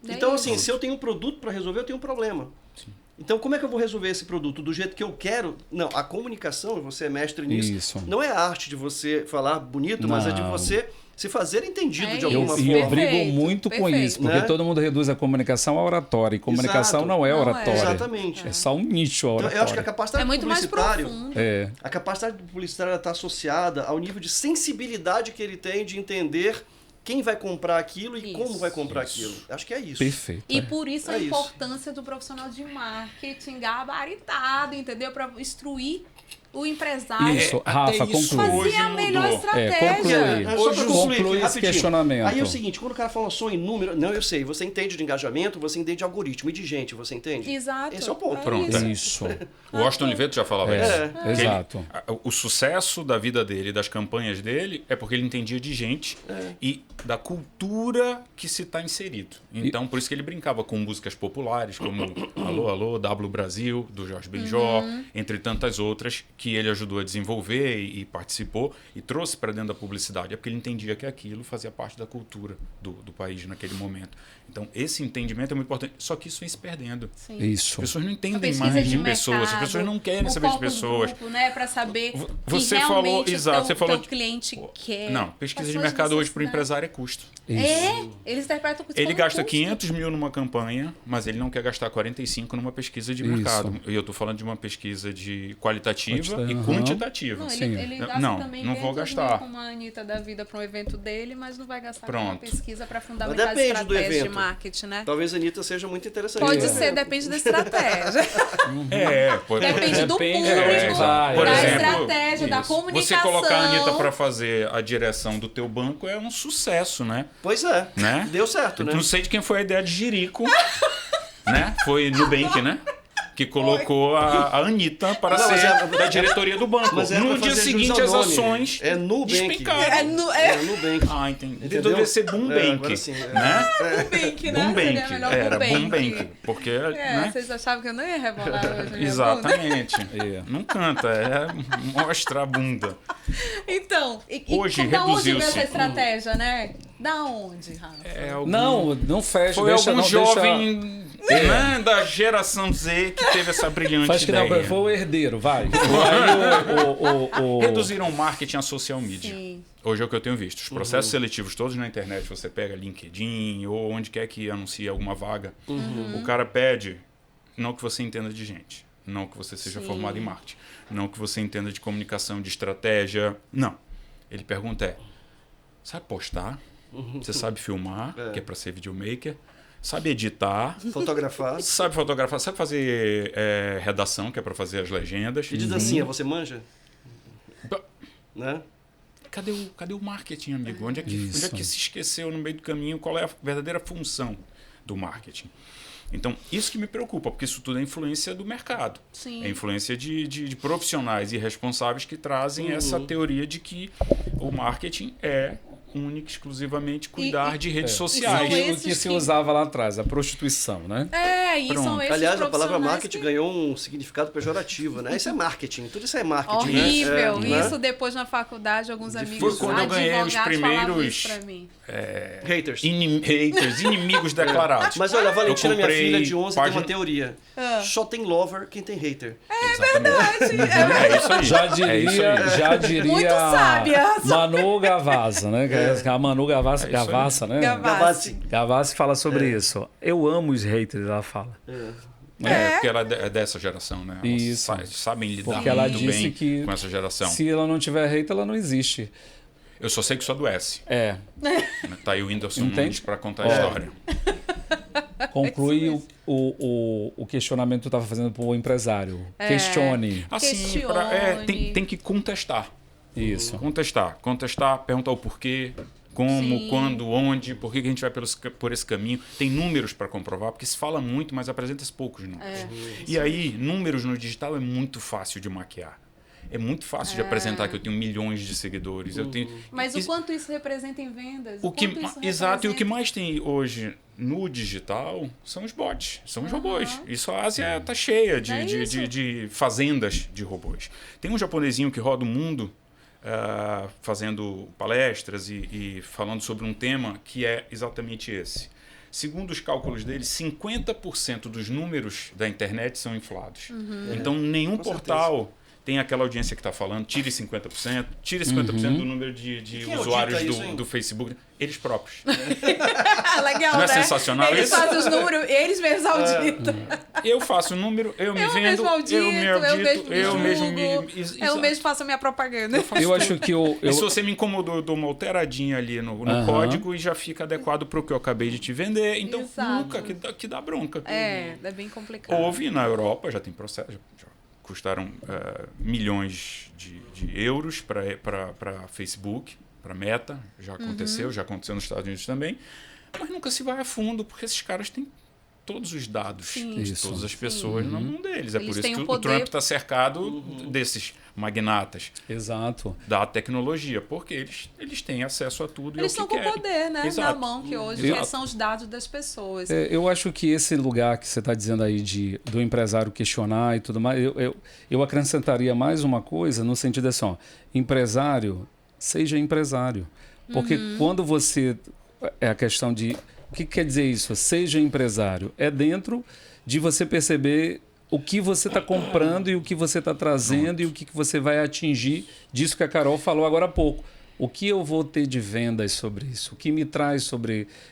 É Então, isso. assim, se eu tenho um produto para resolver, eu tenho um problema. Sim. Então, como é que eu vou resolver esse produto? Do jeito que eu quero? Não, a comunicação, e você é mestre nisso, Isso. não é a arte de você falar bonito, mas é de Não. você se fazer entendido É de isso. alguma E forma. eu brigo Perfeito, muito com perfeito. isso, porque Né? todo mundo reduz a comunicação a oratória, e comunicação Exato. não é Não é. oratória. Exatamente. É só um nicho a Então, oratória. eu acho que a capacidade É muito do mais publicitário... profundo. A capacidade do publicitário está associada ao nível de sensibilidade que ele tem de entender quem vai comprar aquilo e Isso. como vai comprar aquilo. Acho que é isso. Perfeito. E por isso a É isso. importância do profissional de marketing gabaritado, entendeu? Para instruir o empresário. Isso, até Rafa, isso conclui. Fazer hoje a melhor mudou. estratégia. conclui. Só pra Hoje concluir conclui aqui, esse rapidinho. questionamento. Aí é o seguinte, quando o cara fala só em número... Não, eu sei, você entende de engajamento, você entende de algoritmo e de gente, você entende? Exato. Esse é o ponto. Pronto. isso. Isso. O Washington Oliveto já falava isso. Que ele- Exato. o sucesso da vida dele, das campanhas dele, é porque ele entendia de gente e da cultura que se está inserido. Então, por isso que ele brincava com músicas populares, como Alô, Alô, W Brasil, do Jorge Benjor, entre tantas outras, que ele ajudou a desenvolver e participou e trouxe para dentro da publicidade. É porque ele entendia que aquilo fazia parte da cultura do país naquele momento. Então, esse entendimento é muito importante. Só que isso vem se perdendo. Sim. As Isso. pessoas não A entendem pesquisa mais de mercado, pessoas. As pessoas não querem o saber de foco do pessoas. grupo, né, para saber Você que falou, realmente exato, você falou teu cliente quer. Não, pesquisa de quais são as mercado hoje para o necessidades. empresário é custo. É, eles interpretam isso Ele como gasta custo. 500 mil numa campanha, mas ele não quer gastar 45 numa pesquisa de Isso. mercado. E eu estou falando de uma pesquisa de qualitativa e Aham. quantitativa. Não, Sim. ele gasta Não, também não vou 500 gastar. mil com uma Anitta da vida para um evento dele, mas não vai gastar com uma Pronto. pesquisa para fundamentar as depende do estratégias de evento. marketing, né? Talvez a Anitta seja muito interessante. Pode É. ser, depende da estratégia. Depende do Depende público, de onde vai. Por da exemplo, estratégia, da isso. comunicação. Você colocar a Anitta para fazer a direção do teu banco é um sucesso, né? Pois é. Né? Deu certo, né? Não sei de quem foi a ideia de Jerico, né? Foi Nubank, né? Que colocou a Anitta para Não, mas ser é- da diretoria do banco. Mas é No pra dia fazer seguinte, jus ao as nome. ações É Nubank. despencaram. É Nubank. Ah, entendi. Entendeu? Deveria ser Boombank, agora sim, é. né? Boombank, né? Boombank. Seria melhor Era Boombank. Boombank. Porque, É, né? vocês achavam que eu não ia rebolar hoje? minha bunda? Exatamente. Não canta, mostra a bunda. Então, Hoje da onde veio reduziu-se. essa estratégia, né? Da onde, Rafa? Não fecha. Foi deixa, algum não, jovem né, da geração Z que teve essa brilhante Faz que não, ideia. foi o herdeiro, vai. Aí Reduziram o marketing a social media. Sim. Hoje é o que eu tenho visto. Os processos seletivos todos na internet, você pega LinkedIn ou onde quer que anuncie alguma vaga, o cara pede não que você entenda de gente, não que você seja Sim. formado em marketing, não que você entenda de comunicação, de estratégia, não. Ele pergunta sabe postar? Você sabe filmar, que é para ser videomaker? Sabe editar? Fotografar. Sabe fotografar? Sabe fazer redação, que é para fazer as legendas? E de dancinha, você manja? Né? Cadê o marketing, amigo? Onde é que se esqueceu no meio do caminho? Qual é a verdadeira função do marketing? Então, isso que me preocupa, porque isso tudo é influência do mercado. Sim. É influência de profissionais e responsáveis que trazem essa teoria de que o marketing é única e exclusivamente cuidar de redes são sociais. esses O que se que- usava lá atrás, a prostituição, né? E são Pronto. esses Aliás, a palavra profissionais marketing que- ganhou um significado pejorativo, né? Isso é marketing, tudo isso é marketing, né? Horrível. Né? Isso depois na faculdade, alguns amigos Foi quando eu ganhei os advogados falavam primeiros- isso pra mim. Haters. Haters, inimigos declarados. Mas olha, a Valentina, Eu minha comprei filha de 11, tem página- uma teoria. Só tem lover quem tem hater. É isso aí. Já É isso diria, aí. já diria Muito sábia. Manu Gavassi, né? A Manu Gavassi, isso aí. Gavassa, né? Gavassi. Gavassi fala sobre isso. Eu amo os haters, ela fala. Porque ela é dessa geração, né? Elas Isso. sabem lidar Porque ela muito disse bem que com essa geração. se ela não tiver hater, ela não existe. Eu só sei que só adoece. É. Tá aí o Whindersson Entende? Nunes para contar a história. Conclui o questionamento que tu estava fazendo para o empresário. Questione. Assim, Questione. tem que contestar. Isso. Contestar, perguntar o porquê, como, Sim. quando, onde, por que a gente vai por esse caminho. Tem números para comprovar, porque se fala muito, mas apresenta-se poucos números. E aí, números no digital é muito fácil de maquiar. É muito fácil de apresentar que eu tenho milhões de seguidores. Eu tenho, Mas o quanto isso representa em vendas? Exato, e o que mais tem hoje no digital são os bots, são os robôs. Isso a Ásia está cheia de fazendas de robôs. Tem um japonesinho que roda o mundo fazendo palestras e falando sobre um tema que é exatamente esse. Segundo os cálculos dele, 50% dos números da internet são inflados. Então, nenhum portal tem aquela audiência que está falando, tire 50%, tire 50% do número de Quem usuários audita isso, hein? do Facebook. Eles próprios. Legal, Não é né? sensacional Eles isso? fazem os números, eles mesmos auditam. Eu faço o número, eu me Eu vendo, mesmo audito, eu me audito, eu mesmo divulgo, me... eu exato. mesmo faço a minha propaganda. Eu acho que E se você me incomodou, eu dou uma alteradinha ali no código e já fica adequado para o que eu acabei de te vender. Então, Exato. nunca que dá bronca. É bem complicado. Houve na Europa, já tem processo, já custaram milhões de euros para Facebook, para Meta, já aconteceu nos Estados Unidos também, mas nunca se vai a fundo, porque esses caras têm todos os dados Sim. de Isso. todas as pessoas na mão deles. É Eles por isso têm que o o poder. Trump está cercado desses magnatas Exato. da tecnologia, porque eles têm acesso a tudo Eles e ao estão que com querem. poder, né? Na Exato. mão, que hoje Exato. que são os dados das pessoas. Eu acho que esse lugar que você está dizendo aí do empresário questionar e tudo mais, eu acrescentaria mais uma coisa no sentido assim, ó, empresário, seja empresário. Porque quando você... É a questão de... O que quer dizer isso? Seja empresário. É dentro de você perceber o que você está comprando e o que você está trazendo e o que você vai atingir disso que a Carol falou agora há pouco. O que eu vou ter de vendas sobre isso? O que me traz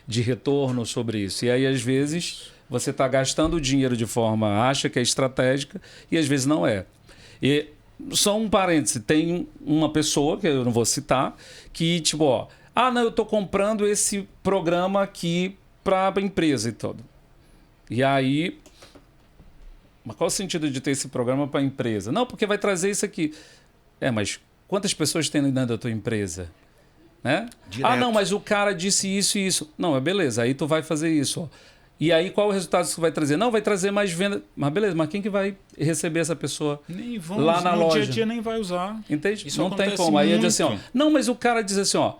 de retorno sobre isso? E aí, às vezes, você está gastando dinheiro de forma, acha que é estratégica e às vezes não é. E só um parêntese, tem uma pessoa, que eu não vou citar, que tipo, ó, não, eu estou comprando esse programa aqui para a empresa e tudo. E aí, mas qual o sentido de ter esse programa para a empresa? Não, porque vai trazer isso aqui. Mas quantas pessoas tem dentro da tua empresa? Né? Direto. Não, mas o cara disse isso e isso. Não, é beleza, aí tu vai fazer isso. Ó. E aí qual o resultado que você vai trazer? Não, vai trazer mais venda. Mas beleza, mas quem que vai receber essa pessoa Nem vão, lá na no loja? dia a dia nem vai usar. Entende? Isso Não tem acontece como. Aí é dizer assim, ó. muito. Não, mas o cara diz assim, ó.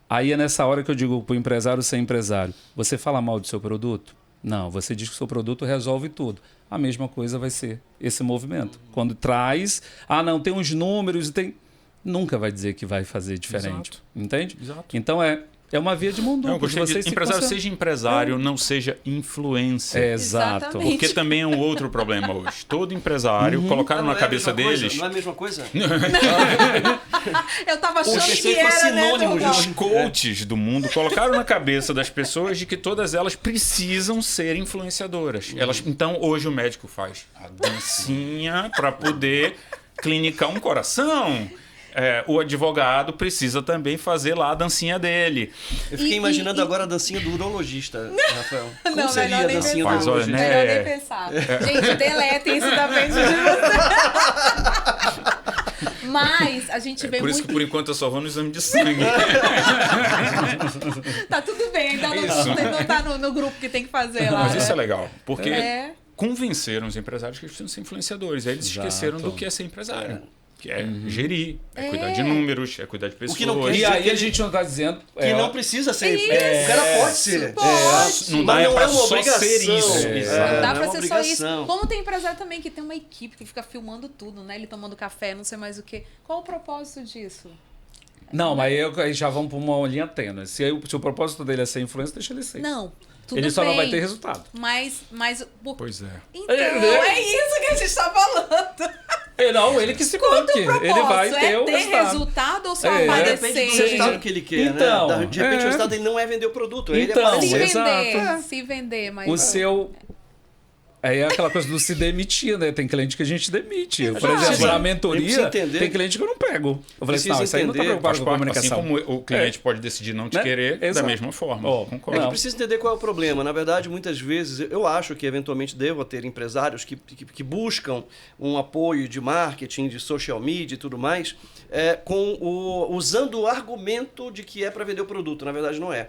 Aí é nessa hora que eu digo pro empresário ser empresário. Você fala mal do seu produto? Não, você diz que o seu produto resolve tudo. A mesma coisa vai ser esse movimento. Quando traz, não, tem uns números e tem... Nunca vai dizer que vai fazer diferente. Exato. Entende? Exato. Então é uma via de mão Eu dupla. gostei de Vocês se empresário, concentram- seja empresário, não seja influencer. Exato. Exatamente. Porque também é um outro problema hoje. Todo empresário colocaram Não na é a cabeça mesma coisa? deles. Não é a mesma coisa? Eu tava achando pensei que que fosse era, né? sinônimo Dom? Os coaches do mundo colocaram na cabeça das pessoas de que todas elas precisam ser influenciadoras. Então, hoje o médico faz a dancinha para poder clinicar um coração. O advogado precisa também fazer lá a dancinha dele. Eu fiquei E- imaginando e- agora a dancinha do urologista, Rafael. Como Não, seria melhor a nem dancinha do pensar. Mas, olha, urologista? né? Melhor nem pensar. Gente, deletem isso da mente de você. Mas a gente vê Por isso muito... que, por enquanto, eu só vou no exame de sangue. Tá tudo bem, ainda não tá no grupo que tem que fazer lá. Mas isso né? é legal, porque É. convenceram os empresários que eles precisam ser influenciadores. Aí eles Exato. esqueceram do que é ser empresário. que é gerir, é cuidar de números, é cuidar de pessoas. O que não quer E dizer aí que a gente não está dizendo... Que não precisa ser. Isso. O cara pode ser. Pode. Não dá Mas não pra é uma só obrigação. ser isso. Exato. Não dá não é pra uma ser só isso. obrigação. Como tem empresário também que tem uma equipe que fica filmando tudo, né? Ele tomando café, não sei mais o quê. Qual o propósito disso? Não, mas aí já vamos para uma linha tênue. Se o propósito dele é ser influencer, deixa ele ser. Não, tudo Ele só bem, não vai ter resultado. Mas Pois é. Então, É, é isso que a gente tá falando. Não, ele que se Qual banque. o propósito? Ele vai ter é o ter resultado. ou só É, aparecer? Depende do resultado que ele quer, Então, né? De repente é. o resultado dele não é vender o produto, ele Então, é Se aparecer. vender, exato. se vender, mas... O seu... Aí é aquela coisa do se demitir, né? Tem cliente que a gente demite. Por Exato. exemplo, na Ele mentoria, precisa entender. tem cliente que eu não pego. Eu falei assim, Precisa não, isso aí não tá entender, preocupado Faz com a parte, assim comunicação. como o cliente pode decidir não te Né? querer, da Exato. mesma forma. Ó, Concordo. É não. que precisa entender qual é o problema. Na verdade, muitas vezes, eu acho que eventualmente devo ter empresários que buscam um apoio de marketing, de social media e tudo mais, usando o argumento de que é para vender o produto. Na verdade, não é.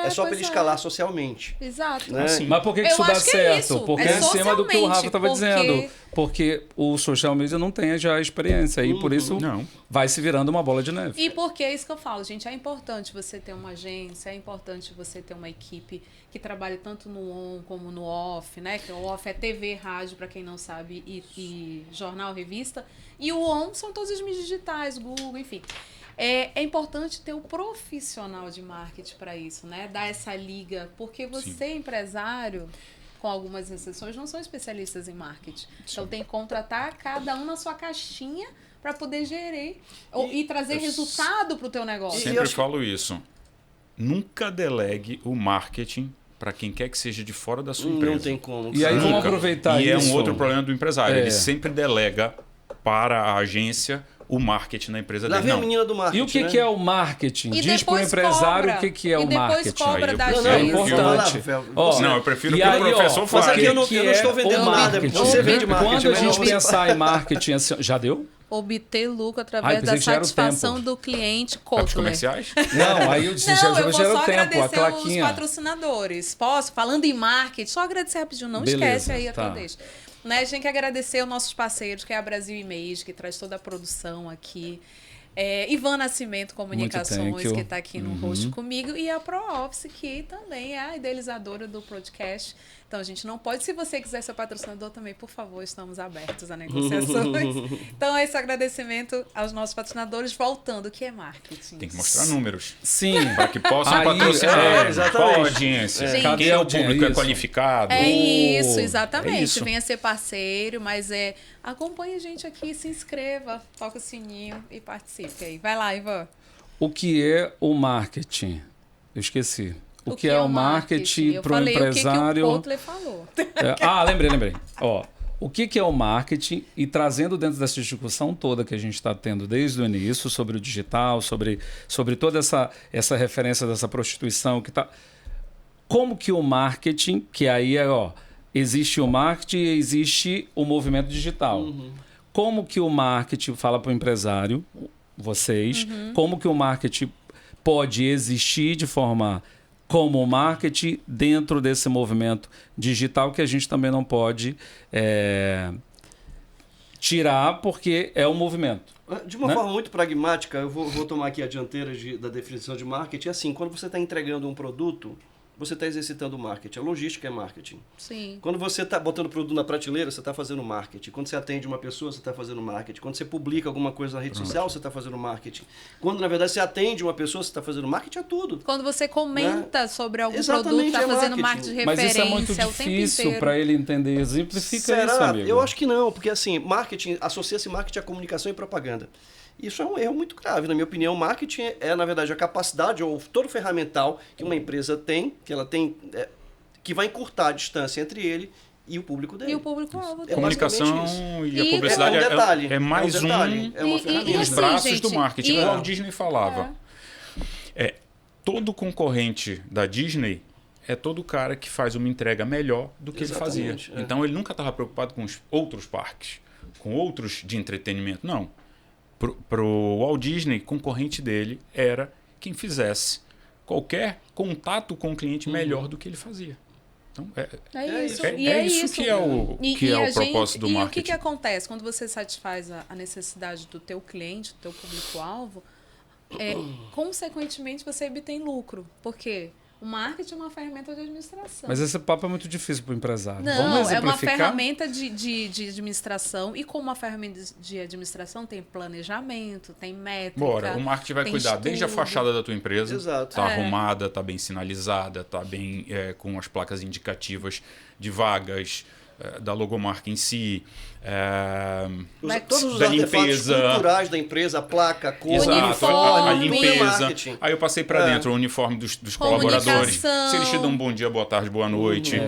É só para ele escalar socialmente. Exato. Né? Assim, Mas por que Eu isso dá acho que é certo? isso. Porque É é em cima do que o Rafa estava socialmente, dizendo. Porque o social media não tem já a experiência. E por isso Não. vai se virando uma bola de neve. E porque é isso que eu falo, gente, é importante você ter uma agência, é importante você ter uma equipe que trabalhe tanto no on como no off, né? Que o off é TV, rádio, para quem não sabe, e jornal, revista. E o on são todas as mídias digitais, Google, enfim. É importante ter o profissional de marketing para isso, né? Dar essa liga, porque você, empresário, com algumas exceções, não são especialistas em marketing. Então tem que contratar cada um na sua caixinha para poder gerir e trazer resultado para o teu negócio. Sempre falo isso. Nunca delegue o marketing para quem quer que seja de fora da sua empresa. Não tem como. E aí Nunca. vamos aproveitar E é isso. um outro problema do empresário. É. Ele sempre delega para a agência o marketing na empresa Lá dele. vem a Não. menina do marketing. E o que, né? que é o marketing? E Diz pro depois empresário cobra. o que, que é E o depois marketing. cobra Aí eu da prefiro- É agência. Vai lá, importante. Rafael. Ó, Não, eu prefiro e que aí, o professor ó, Mas fale. aqui eu não que estou é vendendo o nada. marketing? Você vende marketing. Quando a mas gente não- pensar em marketing, assim, já deu? Obter lucro Ai, através pensei da que já era o satisfação tempo. do cliente Para os Kotler. comerciais? Não, aí eu disse, Não, já eu vou gera só o tempo, a agradecer os claquinha. patrocinadores. Posso? Falando em marketing, só agradecer rapidinho. Não Beleza, esquece aí a tua tá. deixa. Né, a gente tem que agradecer os nossos parceiros, que é a Brasil Image, que traz toda a produção aqui. Ivan Nascimento Comunicações, thank you. que está aqui no host comigo, e a ProOffice, que também é a idealizadora do podcast. Então, a gente não pode, se você quiser ser patrocinador também, por favor, estamos abertos a negociações. Então, esse agradecimento aos nossos patrocinadores, voltando, o que é marketing? Tem que mostrar números. Sim. Para que possam Aí, patrocinar. exatamente. Qual a audiência? Gente, cadê Quem a é o audiência? público? É Isso. qualificado? É isso, Oh, exatamente. é isso. Venha ser parceiro, mas acompanhe a gente aqui, se inscreva, toca o sininho e participe aí. Vai lá, Ivan. O que é o marketing? Eu esqueci. O que é o marketing Eu para o falei empresário? o que o Kotler falou. Lembrei. Ó, o que é o marketing? E trazendo dentro dessa discussão toda que a gente está tendo desde o início sobre o digital, sobre toda essa referência dessa prostituição que tá. Como que o marketing, que aí existe o marketing e existe o movimento digital. Como que o marketing fala para o empresário, vocês, como que o marketing pode existir de forma como marketing dentro desse movimento digital que a gente também não pode tirar porque é um movimento. De uma né? forma muito pragmática, eu vou tomar aqui a dianteira da definição de marketing. Assim, quando você está entregando um produto, você está exercitando o marketing. A logística é marketing. Sim. Quando você está botando o produto na prateleira, você está fazendo marketing. Quando você atende uma pessoa, você está fazendo marketing. Quando você publica alguma coisa na rede social, você está fazendo marketing. Quando, na verdade, você atende uma pessoa, você está fazendo marketing a tudo. Quando você comenta sobre algum Exatamente, produto, está é fazendo marketing. marketing de Mas referência isso é muito o tempo difícil inteiro. para ele entender. Exemplifica Será? isso, amigo. Eu acho que não, porque assim, marketing, associa-se marketing à comunicação e propaganda. Isso é um erro muito grave, na minha opinião. Marketing é, na verdade, a capacidade ou todo ferramental que uma empresa tem, que ela tem, que vai encurtar a distância entre ele e o público dele. E o público-alvo. É Comunicação basicamente e a E publicidade é um detalhe, é mais é um detalhe, é uma ferramenta. dos assim, braços gente, do marketing. e- O Walt Disney falava. Todo concorrente da Disney é todo cara que faz uma entrega melhor do que ele fazia. Exatamente, é. Então ele nunca estava preocupado com os outros parques, com outros de entretenimento. Não. Pro Walt Disney, concorrente dele era quem fizesse qualquer contato com o cliente melhor do que ele fazia. Então, É isso. é E é isso isso. que é o, que é o propósito do marketing. marketing. E o que acontece quando você satisfaz a necessidade do teu cliente, do teu público-alvo, consequentemente você obtém lucro. Por quê? O marketing é uma ferramenta de administração. Mas esse papo é muito difícil para o empresário. Não, Vamos é uma exemplificar? ferramenta de administração. E como uma ferramenta de administração tem planejamento, tem métrica. Bora, o marketing vai tem cuidar desde a estudo. fachada da tua empresa. Exato. Tá arrumada, tá bem sinalizada, tá bem com as placas indicativas de vagas, da logomarca em si, Todos os da artefatos limpeza culturais da empresa, a placa, a cor, Exato, o uniforme, a tudo é limpeza. marketing. Aí eu passei para dentro o uniforme dos colaboradores. Se eles te dão um bom dia, boa tarde, boa noite.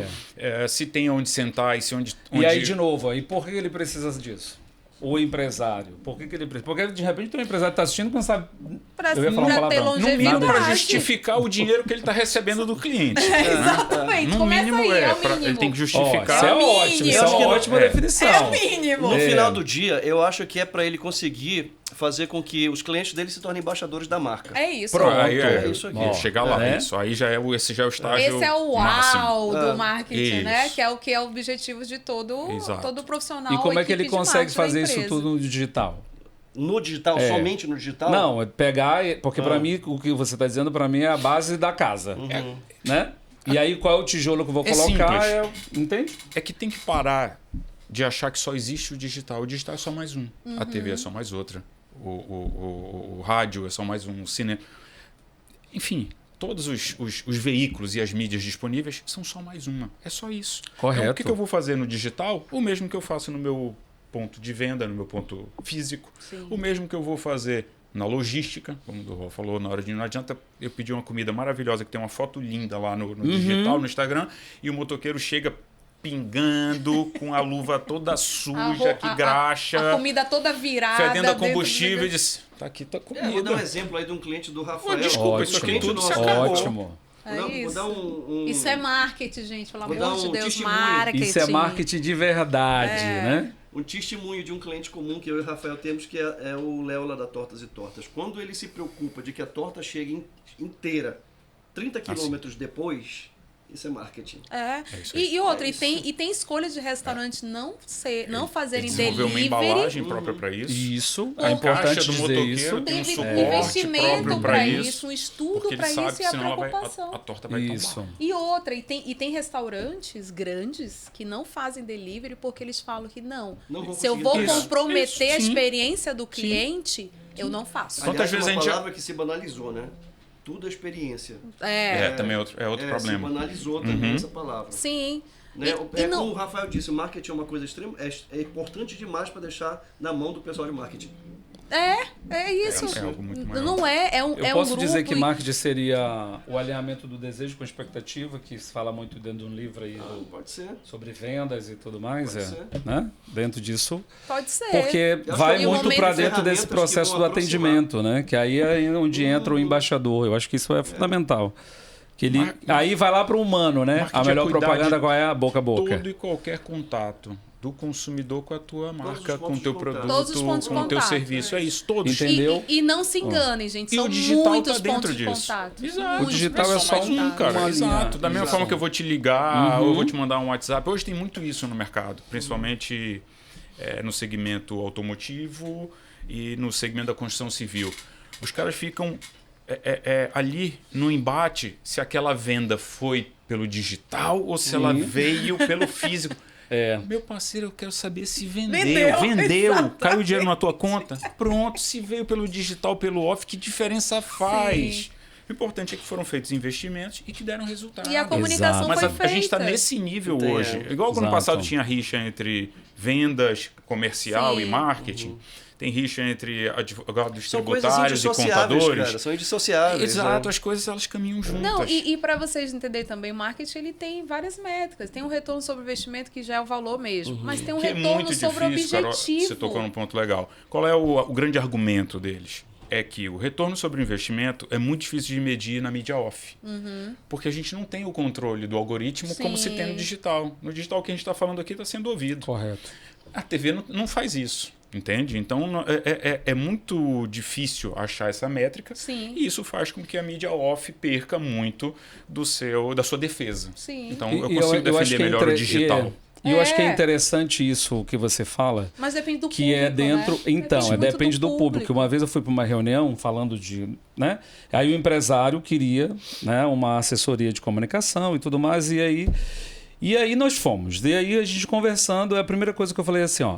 Se tem onde sentar e se onde... E aí, de novo, aí por que ele precisa disso? O empresário. Por que ele precisa? Porque, de repente, tem um empresário que está assistindo e não sabe... Pra Eu ia falar um ter palavrão. No mínimo longevidade. para justificar o dinheiro que ele está recebendo do cliente. Exatamente. No Começa mínimo aí, é o ele mínimo. tem que Ó, justificar. isso é mínimo. ótimo. Isso é Eu acho que uma não- ótima é. definição. É o mínimo. No É. final do dia, eu acho que é para ele conseguir fazer com que os clientes dele se tornem embaixadores da marca. É isso. Pronto. Aí é isso aqui. Ó, chegar lá, né? isso. Aí já é esse já é o estágio Esse é o máximo. uau do É. marketing, né? Isso. Que é o objetivo de todo Exato. profissional. E como é que equipe ele de consegue marketing da fazer isso empresa. tudo no digital? No digital, somente no digital? Não, é pegar... Porque para mim, o que você está dizendo, para mim, é a base da casa. Né? E aí, qual é o tijolo que eu vou É colocar? simples. Entende? É que tem que parar de achar que só existe o digital. O digital é só mais um. A TV é só mais outra. O rádio é só mais um. O cinema. Enfim, todos os veículos e as mídias disponíveis são só mais uma. É só isso. Correto. Então, o que eu vou fazer no digital? O mesmo que eu faço no meu ponto de venda, no meu ponto físico. Sim. O mesmo que eu vou fazer na logística, como o Dorval falou na hora de não adianta eu pedir uma comida maravilhosa que tem uma foto linda lá no digital, no Instagram, e o motoqueiro chega pingando com a luva toda suja, que graxa, A comida toda virada. fedendo a dentro combustível e do- diz, tá aqui, tá Vou dar um comida. exemplo aí de um cliente do Rafael. Desculpa, Ótimo. isso aqui Cliente tudo nosso. se acabou. Ótimo. É Vou isso. dar um- Isso é marketing, gente. Pelo Vou amor dar de um Deus. testemunho. Marketing. Isso é marketing de verdade, né? Um testemunho de um cliente comum que eu e o Rafael temos, que é o Léo lá da Tortas e Tortas. Quando ele se preocupa de que a torta chegue inteira 30 quilômetros depois, isso é marketing. É. isso aí. E outra, É e tem escolha de restaurante não fazerem Desenvolveu uma delivery. embalagem própria para isso. Isso, Ou é importante caixa do dizer motoqueiro isso. tem um Teve suporte investimento próprio para para isso, um estudo porque ele para sabe isso que e a senão preocupação. a torta vai Isso. tombar. E outra, e tem restaurantes grandes que não fazem delivery porque eles falam que não. Não vou Se eu conseguir vou entregar. comprometer a Sim. experiência do cliente, eu não faço. Quantas vezes é a uma gente já- palavra que se banalizou, né? Tudo é experiência. Também é outro Se problema. banalizou também essa palavra. Sim. Né? E não- Como o Rafael disse, o marketing é uma coisa extrema, é importante demais para deixar na mão do pessoal de marketing. É isso. É algo muito maior. Não é um Eu é um posso grupo dizer que e- marketing seria o alinhamento do desejo com a expectativa, que se fala muito dentro de um livro aí Pode ser. sobre vendas e tudo mais, Pode ser. né? Dentro disso, Pode ser. porque acho vai que é um muito momento para de dentro ferramentas desse que processo vão do aproximar. atendimento, né? Que aí é onde entra o embaixador. Eu acho que isso é fundamental. Que ele aí vai lá para o humano, né? Marketing A é melhor cuidar propaganda de qual é? A boca a boca. Todo e qualquer contato do consumidor com a tua marca, os com o pontos teu de contato. produto, Todos os pontos de com o teu contato. serviço. É isso, todos. Entende? Entendeu? E não se enganem, gente. E São o digital muitos tá dentro pontos de disso. contato. Exato. O digital é só mais um, uma cara. linha. Exato. Da mesma Exato. forma que eu vou te ligar, ou eu vou te mandar um WhatsApp. Hoje tem muito isso no mercado, principalmente no segmento automotivo e no segmento da construção civil. Os caras ficam ali no embate se aquela venda foi pelo digital ou se ela veio pelo físico. Meu parceiro, eu quero saber se vendeu. Vendeu, caiu o dinheiro na tua conta. Pronto, se veio pelo digital, pelo off, que diferença faz? Sim. O importante é que foram feitos investimentos e que deram resultado. E a comunicação Mas foi a gente está feita. nesse nível Tem, hoje. Igual que no Exato. passado tinha rixa entre vendas, comercial Sim. e marketing. Tem rixa entre advogados São coisas tributários e indissociáveis, contadores. cara. São indissociáveis. Exato, né? as coisas elas caminham juntas. Não, e para vocês entenderem também, o marketing ele tem várias métricas. Tem um retorno sobre o investimento, que já é o valor mesmo. Mas tem um que é retorno muito sobre o difícil, Carol, objetivo. você tocou num ponto legal. Qual é o grande argumento deles? É que o retorno sobre o investimento é muito difícil de medir na mídia off. Porque a gente não tem o controle do algoritmo como se tem no Sim. digital. No digital, o que a gente está falando aqui está sendo ouvido. Correto. A TV não faz isso. Entende? Então é muito difícil achar essa métrica. Sim. E isso faz com que a mídia off perca muito da sua defesa. Sim. Então E eu consigo eu acho defender que melhor o digital. E eu acho que é interessante isso que você fala. Mas depende do que público, é dentro. né? Então, muito depende do público. Uma vez eu fui para uma reunião falando de. Né? Aí o empresário queria, né, uma assessoria de comunicação e tudo mais. E aí nós fomos. E aí a gente conversando, a primeira coisa que eu falei assim, ó.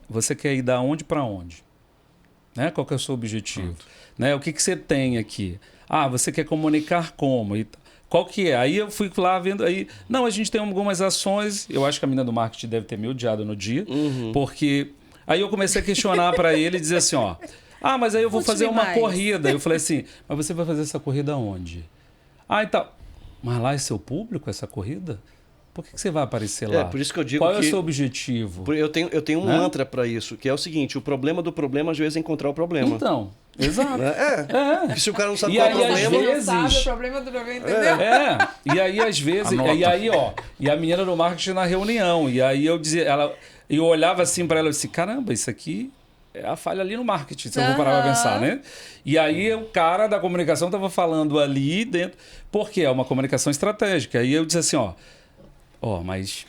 Você quer ir da onde para onde? Né? Qual que é o seu objetivo? Né? O que você tem aqui? Ah, você quer comunicar como? E qual que é? Aí eu fui lá vendo. Aí, não, a gente tem algumas ações. Eu acho que a menina do marketing deve ter me odiado no dia. Porque aí eu comecei a questionar para ele e dizer assim, ó. Ah, mas aí eu vou fazer uma corrida. Eu falei assim, mas você vai fazer essa corrida onde? Ah, então. Mas lá é seu público, essa corrida? Por que você vai aparecer lá? Por isso que eu digo Qual é o seu objetivo? Eu tenho um mantra para isso, que é o seguinte: o problema do problema às vezes é encontrar o problema. Então, exato. Porque se o cara não sabe E qual é o aí, às problema... vezes- Não sabe o problema do problema, entendeu? E aí às vezes, Anota. e aí ó, e a menina do marketing na reunião, e aí eu dizia, eu olhava assim para ela e disse, caramba, isso aqui é a falha ali no marketing, se eu vou parar para pensar, né? E aí o cara da comunicação estava falando ali dentro, porque é uma comunicação estratégica. Aí eu disse assim, mas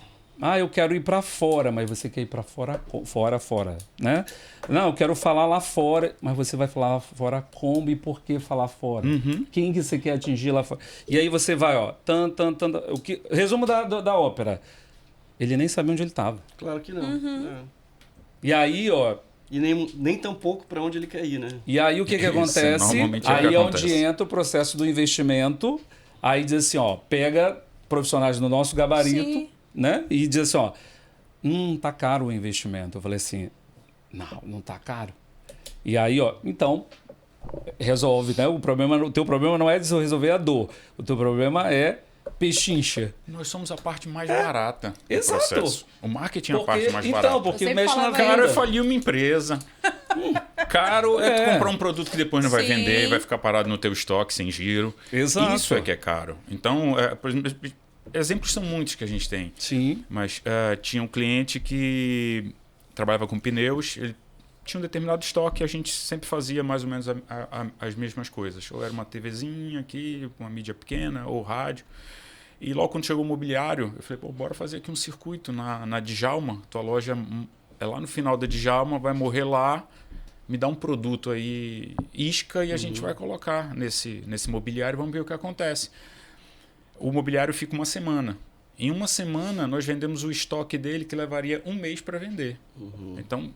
eu quero ir para fora, mas você quer ir para fora, né? Não, eu quero falar lá fora, mas você vai falar lá fora como e por que falar fora? Quem que você quer atingir lá fora? E aí você vai, resumo da ópera. Ele nem sabia onde ele estava. Claro que não. E aí, E nem tampouco para onde ele quer ir, né? E aí o que Isso, acontece? normalmente é o que Aí é onde acontece. entra o processo do investimento. Aí diz assim, pega profissionais no nosso gabarito, Sim. né? E diz assim, tá caro o investimento. Eu falei assim, não tá caro. E aí, então, resolve, né? O teu problema não é de resolver a dor. O teu problema é pechincha. Nós somos a parte mais barata do Exato. processo. O marketing é a parte mais Então, barata. porque Eu sempre mexe na falava venda. Caro é falir uma empresa. Caro é tu comprar um produto que depois não vai Sim. vender, vai ficar parado no teu estoque sem giro. Exato. Isso é que é caro. Então, por exemplo, exemplos são muitos que a gente tem. Sim. Mas tinha um cliente que trabalhava com pneus, ele tinha um determinado estoque e a gente sempre fazia mais ou menos as mesmas coisas. Ou era uma TVzinha aqui, uma mídia pequena, ou rádio. E logo quando chegou o mobiliário, eu falei, bora fazer aqui um circuito na Djalma. Tua loja é lá no final da Djalma, vai morrer lá, me dá um produto aí, isca, e a gente vai colocar nesse mobiliário, vamos ver o que acontece. O mobiliário fica uma semana. Em uma semana, nós vendemos o estoque dele que levaria um mês para vender. Então,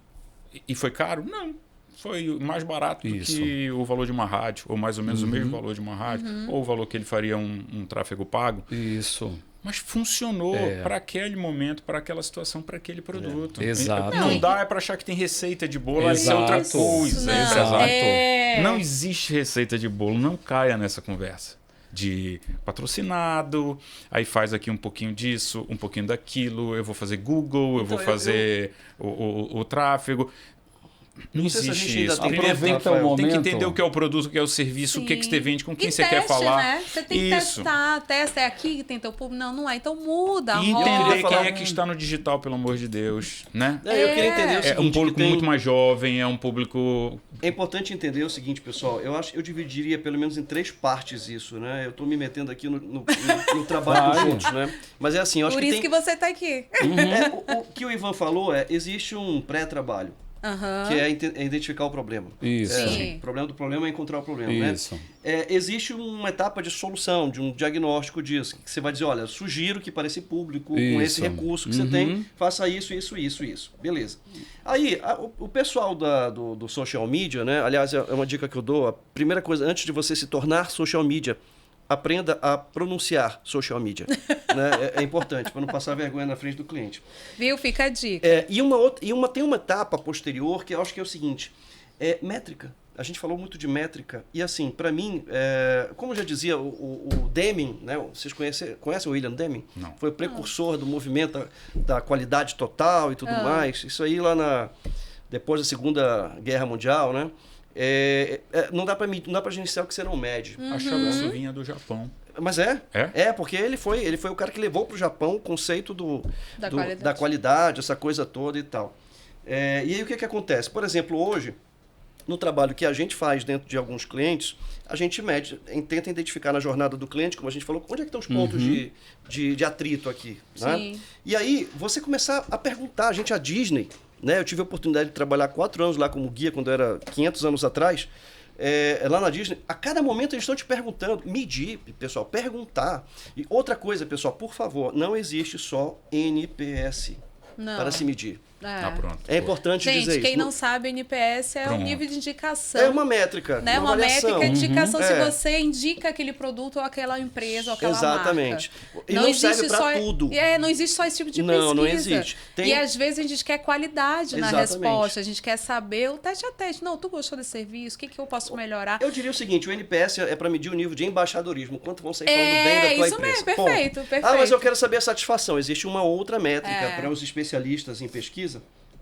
e foi caro? Não. Foi mais barato do que o valor de uma rádio, ou mais ou menos o mesmo valor de uma rádio, ou o valor que ele faria um tráfego pago. Isso. Mas funcionou para aquele momento, para aquela situação, para aquele produto. Exato. Não dá para achar que tem receita de bolo, isso é Exato. outra coisa. Não, Exato. Não existe receita de bolo, não caia nessa conversa. De patrocinado, aí faz aqui um pouquinho disso, um pouquinho daquilo, eu vou fazer Google, eu vou fazer o tráfego. Não sei se a existe gente ainda isso. tem Primeiro tem Rafael, que momento. entender o que é o produto, o que é o serviço, o que você vende, com quem E você quer teste, falar. Né? Você tem que Isso. testar, testa, é aqui que tem teu público. Não é. Então muda a E roda. entender falar- quem é que está no digital, pelo amor de Deus, né? Eu queria entender o É seguinte, um público que tem- muito mais jovem, é um público... É importante entender o seguinte, pessoal. Eu dividiria pelo menos em 3 partes isso, né? Eu estou me metendo aqui no trabalho dos Vai. outros, né? Mas é assim, eu acho Por que isso tem... que você tá aqui. O que o Ivan falou existe um pré-trabalho, que é identificar o problema. Isso. Sim. O problema do problema é encontrar o problema, Isso. né? Existe uma etapa de solução, de um diagnóstico disso, que você vai dizer, olha, sugiro que para esse público, com esse Isso. recurso que você tem, faça isso. Beleza. Aí, o pessoal do social media, né? Aliás, é uma dica que eu dou, a primeira coisa, antes de você se tornar social media, aprenda a pronunciar social media. Né? É importante, para não passar vergonha na frente do cliente. Viu? Fica a dica. Tem uma etapa posterior que eu acho que é o seguinte, métrica. A gente falou muito de métrica e assim, para mim, como já dizia o Deming, né? Vocês conhecem o William Deming? Não. Foi o precursor do movimento da qualidade total e tudo mais. Isso aí lá depois da Segunda Guerra Mundial, né? Não dá para gerenciar o que você não mede. Achava que isso vinha do Japão. Mas porque ele foi o cara que levou para o Japão o conceito Da da qualidade, essa coisa toda e tal. E aí o que acontece? Por exemplo, hoje, no trabalho que a gente faz dentro de alguns clientes, a gente tenta identificar na jornada do cliente, como a gente falou, onde é que estão os pontos de atrito aqui. Né? Sim. E aí, você começar a perguntar. A Disney, né? Eu tive a oportunidade de trabalhar 4 anos lá como guia, quando eu era 500 anos atrás, lá na Disney. A cada momento eles estão te perguntando. Medir, pessoal, perguntar. E outra coisa, pessoal, por favor, não existe só NPS para se medir. Pronto. É importante dizer isso. Gente, quem não sabe, NPS é um nível de indicação. É uma métrica. Né? Uma avaliação. métrica de indicação se você indica aquele produto ou aquela empresa ou aquela Exatamente. marca. E não serve para tudo. Não existe só esse tipo de pesquisa. Não existe. E às vezes a gente quer qualidade na Exatamente. resposta. A gente quer saber o teste a teste. Não, tu gostou desse serviço? O que eu posso melhorar? Eu diria o seguinte, o NPS é para medir o nível de embaixadorismo. Quanto vão sair falando bem da tua isso empresa. Mesmo, perfeito, perfeito. Mas eu quero saber a satisfação. Existe uma outra métrica para os especialistas em pesquisa,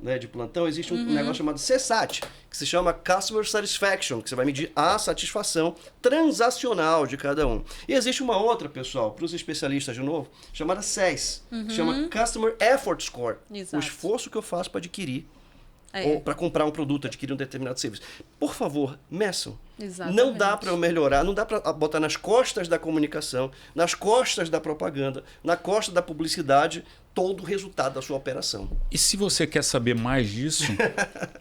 né, de plantão. Existe um negócio chamado CSAT, que se chama Customer Satisfaction, que você vai medir a satisfação transacional de cada um. E existe uma outra, pessoal, para os especialistas de novo, chamada CES, que chama Customer Effort Score. Exato. O esforço que eu faço para adquirir ou para comprar um produto, adquirir um determinado serviço. Por favor, meçam. Exatamente. Não dá para eu melhorar, não dá para botar nas costas da comunicação, nas costas da propaganda, na costa da publicidade, todo o resultado da sua operação. E se você quer saber mais disso,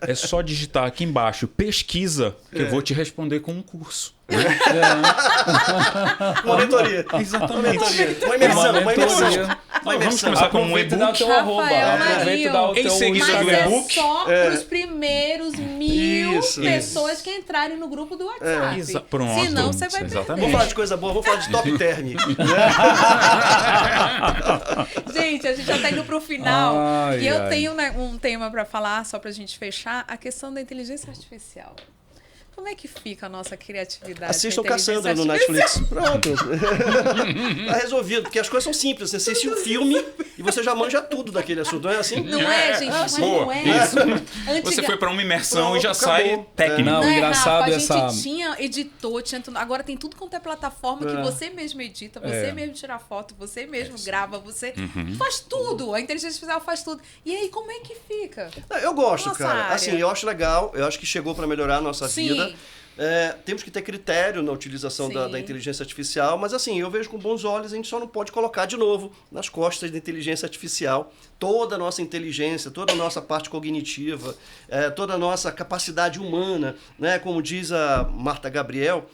é só digitar aqui embaixo, pesquisa, que eu vou te responder com um curso. Uma mentoria. Exatamente. Uma imersão. Vamos começar com um Aproveita e dá o e-book. teu arroba. Rafael Aproveita e dá o Marinho. teu Em seguida Mas do é e-book. só para os primeiros 1000 Isso. pessoas que entrarem no grupo do WhatsApp. Pronto. Senão você vai Exatamente. perder. Vamos falar de coisa boa, vamos falar de top term. Gente, a gente já tá indo pro final. Ai, e eu ai. tenho um tema para falar, só pra gente fechar, a questão da inteligência artificial. Como é que fica a nossa criatividade? Assistam com a inteligência Cassandra no artificial? Netflix. Pronto. Tá resolvido, porque as coisas são simples. Você assiste um filme e você já manja tudo daquele assunto, não é assim? Não é, gente, mas boa, não é. isso. Antiga- Você foi para uma imersão Pronto, e já acabou. sai técnico. Não, Não é, engraçado Rafa, a essa- gente tinha editor, agora tem tudo quanto é plataforma que você mesmo edita, você mesmo tira foto, você mesmo grava, você faz tudo. A inteligência artificial faz tudo. E aí, como é que fica? Não, eu gosto, Nossa cara. área. Assim, eu acho legal, eu acho que chegou para melhorar a nossa Sim. vida. Temos que ter critério na utilização da Sim. inteligência artificial, mas assim, eu vejo com bons olhos, a gente só não pode colocar de novo nas costas da inteligência artificial toda a nossa inteligência, toda a nossa parte cognitiva, toda a nossa capacidade humana, né? Como diz a Marta Gabriel,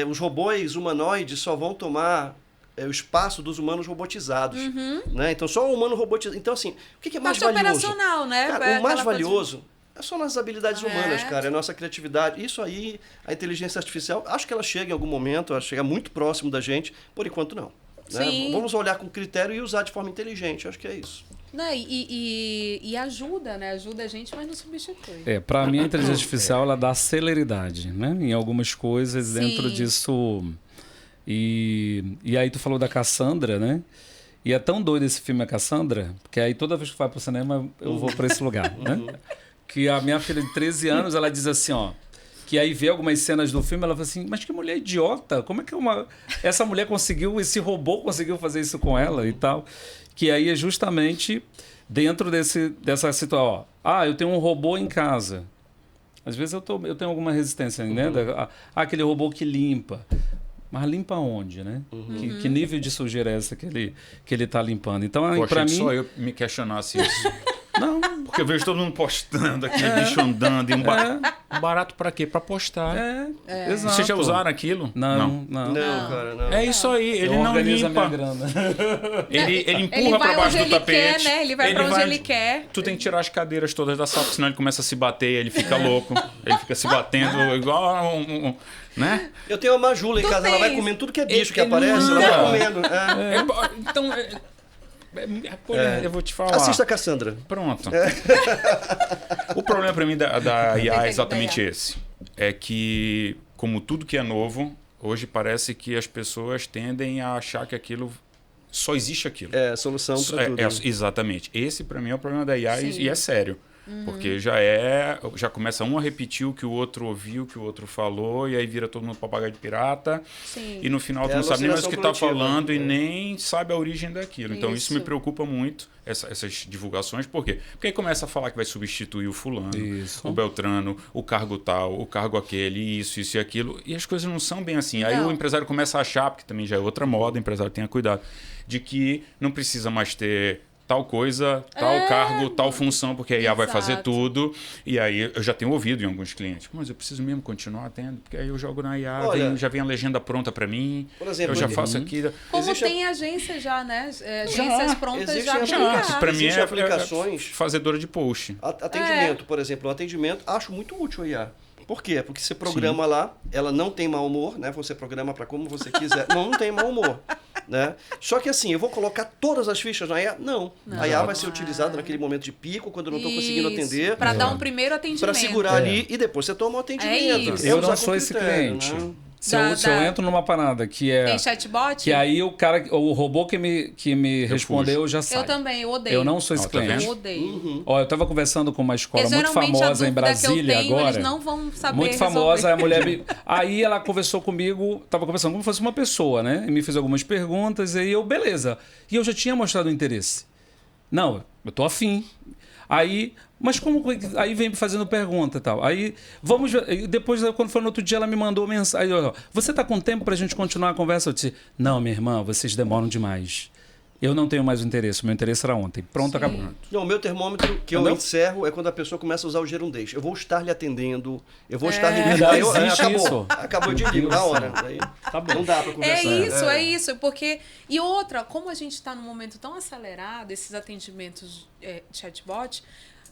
os robôs humanoides só vão tomar o espaço dos humanos robotizados. Né? Então, só o humano robotizado. Então, assim, o que é mais Parte valioso? operacional, né? Cara, É o mais aquela coisa de- valioso é só nas habilidades humanas, cara. É a nossa criatividade. Isso aí, a inteligência artificial, acho que ela chega em algum momento, ela chega muito próximo da gente. Por enquanto, não. Né? Sim. Vamos olhar com critério e usar de forma inteligente. Acho que é isso. Né? E ajuda, né? Ajuda a gente, mas não substitui. Para mim, a inteligência artificial ela dá celeridade, né? Em algumas coisas dentro Sim. disso. E aí tu falou da Cassandra, né? E é tão doido esse filme, a Cassandra, porque aí toda vez que vai pro cinema eu vou para esse lugar, né? Que a minha filha de 13 anos, ela diz assim, ó, que aí vê algumas cenas do filme, ela fala assim, mas que mulher idiota, como é que essa mulher conseguiu, esse robô conseguiu fazer isso com ela e tal? Que aí é justamente dentro dessa situação, ó, eu tenho um robô em casa. Às vezes eu tenho alguma resistência, né? Aquele robô que limpa. Mas limpa onde, né? Que nível de sujeira é essa que ele tá limpando? Então, Poxa, para mim... só eu me questionasse isso. Não, Porque eu vejo todo mundo postando aquele bicho andando. E um barato pra quê? Pra postar. exato. Vocês já usaram aquilo? Não. Não, cara, não. É isso aí, ele Eu não organizo a minha limpa. grana. Ele empurra Ele vai pra baixo onde do ele tapete. quer, né? Ele vai pra onde ele quer. Tu tem que tirar as cadeiras todas da sala, senão ele começa a se bater, ele fica louco. Ele fica se batendo igual a né? Eu tenho uma Majula em Tu casa, ela vai tens. comendo tudo que é bicho que Ele aparece, ela não. vai comendo. Então, eu vou te falar. Assista a Cassandra. Pronto. O problema para mim da IA é exatamente esse. É que, como tudo que é novo, hoje parece que as pessoas tendem a achar que aquilo só existe aquilo. É, solução para tudo. Exatamente. Esse, para mim, é o problema da IA e é sério. Porque já começa um a repetir o que o outro ouviu, o que o outro falou, e aí vira todo mundo papagaio de pirata. Sim. E no final tu É não sabe nem mais o que está alucinação falando coletiva, e nem sabe a origem daquilo. Então isso me Isso. preocupa muito, essas divulgações. Por quê? Porque aí começa a falar que vai substituir o fulano, Isso. o Beltrano, o cargo tal, o cargo aquele, isso e aquilo. E as coisas não são bem assim. Aí Não. o empresário começa a achar, porque também já é outra moda, o empresário tenha cuidado, de que não precisa mais ter tal coisa, tal cargo, tal função, porque a IA vai fazer Exato. tudo. E aí eu já tenho ouvido em alguns clientes, mas eu preciso mesmo continuar tendo, porque aí eu jogo na IA, Olha, já vem a legenda pronta para mim, por exemplo, eu já faço aqui. Como Existe tem agência já, né? Agências prontas Existe já a- publicadas. Para mim Existem é aplicações- fazedora de post. Atendimento, por exemplo, o atendimento, acho muito útil a IA. Por quê? Porque você programa lá, ela não tem mau humor, né? Você programa para como você quiser. Não tem mau humor, né? Só que assim, eu vou colocar todas as fichas na IA? Não. A IA vai ser utilizada naquele momento de pico, quando eu não estou conseguindo atender, Para dar um primeiro atendimento. para segurar ali e depois você toma o atendimento. isso. Eu usar não com sou esse critério, cliente. né? Se eu entro numa parada que é... Tem chatbot? Que aí o robô que me respondeu já sai. Eu também, eu odeio. Eu não sou esse Ó, tá cliente. Eu odeio. Ó, eu tava conversando com uma escola Porque muito geralmente famosa a em dúvida que eu Brasília tenho, agora. eles não vão saber Muito resolver. famosa, a mulher aí ela conversou comigo, tava conversando como se fosse uma pessoa, né? E me fez algumas perguntas, e aí eu, beleza. E eu já tinha mostrado interesse. Não, eu tô afim. Aí, mas como... Aí vem fazendo pergunta e tal. Aí, vamos ver. E depois, quando foi no outro dia, ela me mandou mensagem. Ó, você tá com tempo pra gente continuar a conversa? Eu disse, não, minha irmã, vocês demoram demais. Eu não tenho mais o interesse. O meu interesse era ontem. Pronto, acabou. Não, o meu termômetro que eu Entendeu? encerro é quando a pessoa começa a usar o gerundez. Eu vou estar lhe atendendo, eu vou estar lhe Verdade, Aí existe acabou. isso. Acabou de ligo, na hora. Aí, Tá bom. não dá para conversar. É isso, porque... E outra, como a gente está num momento tão acelerado, esses atendimentos chatbot,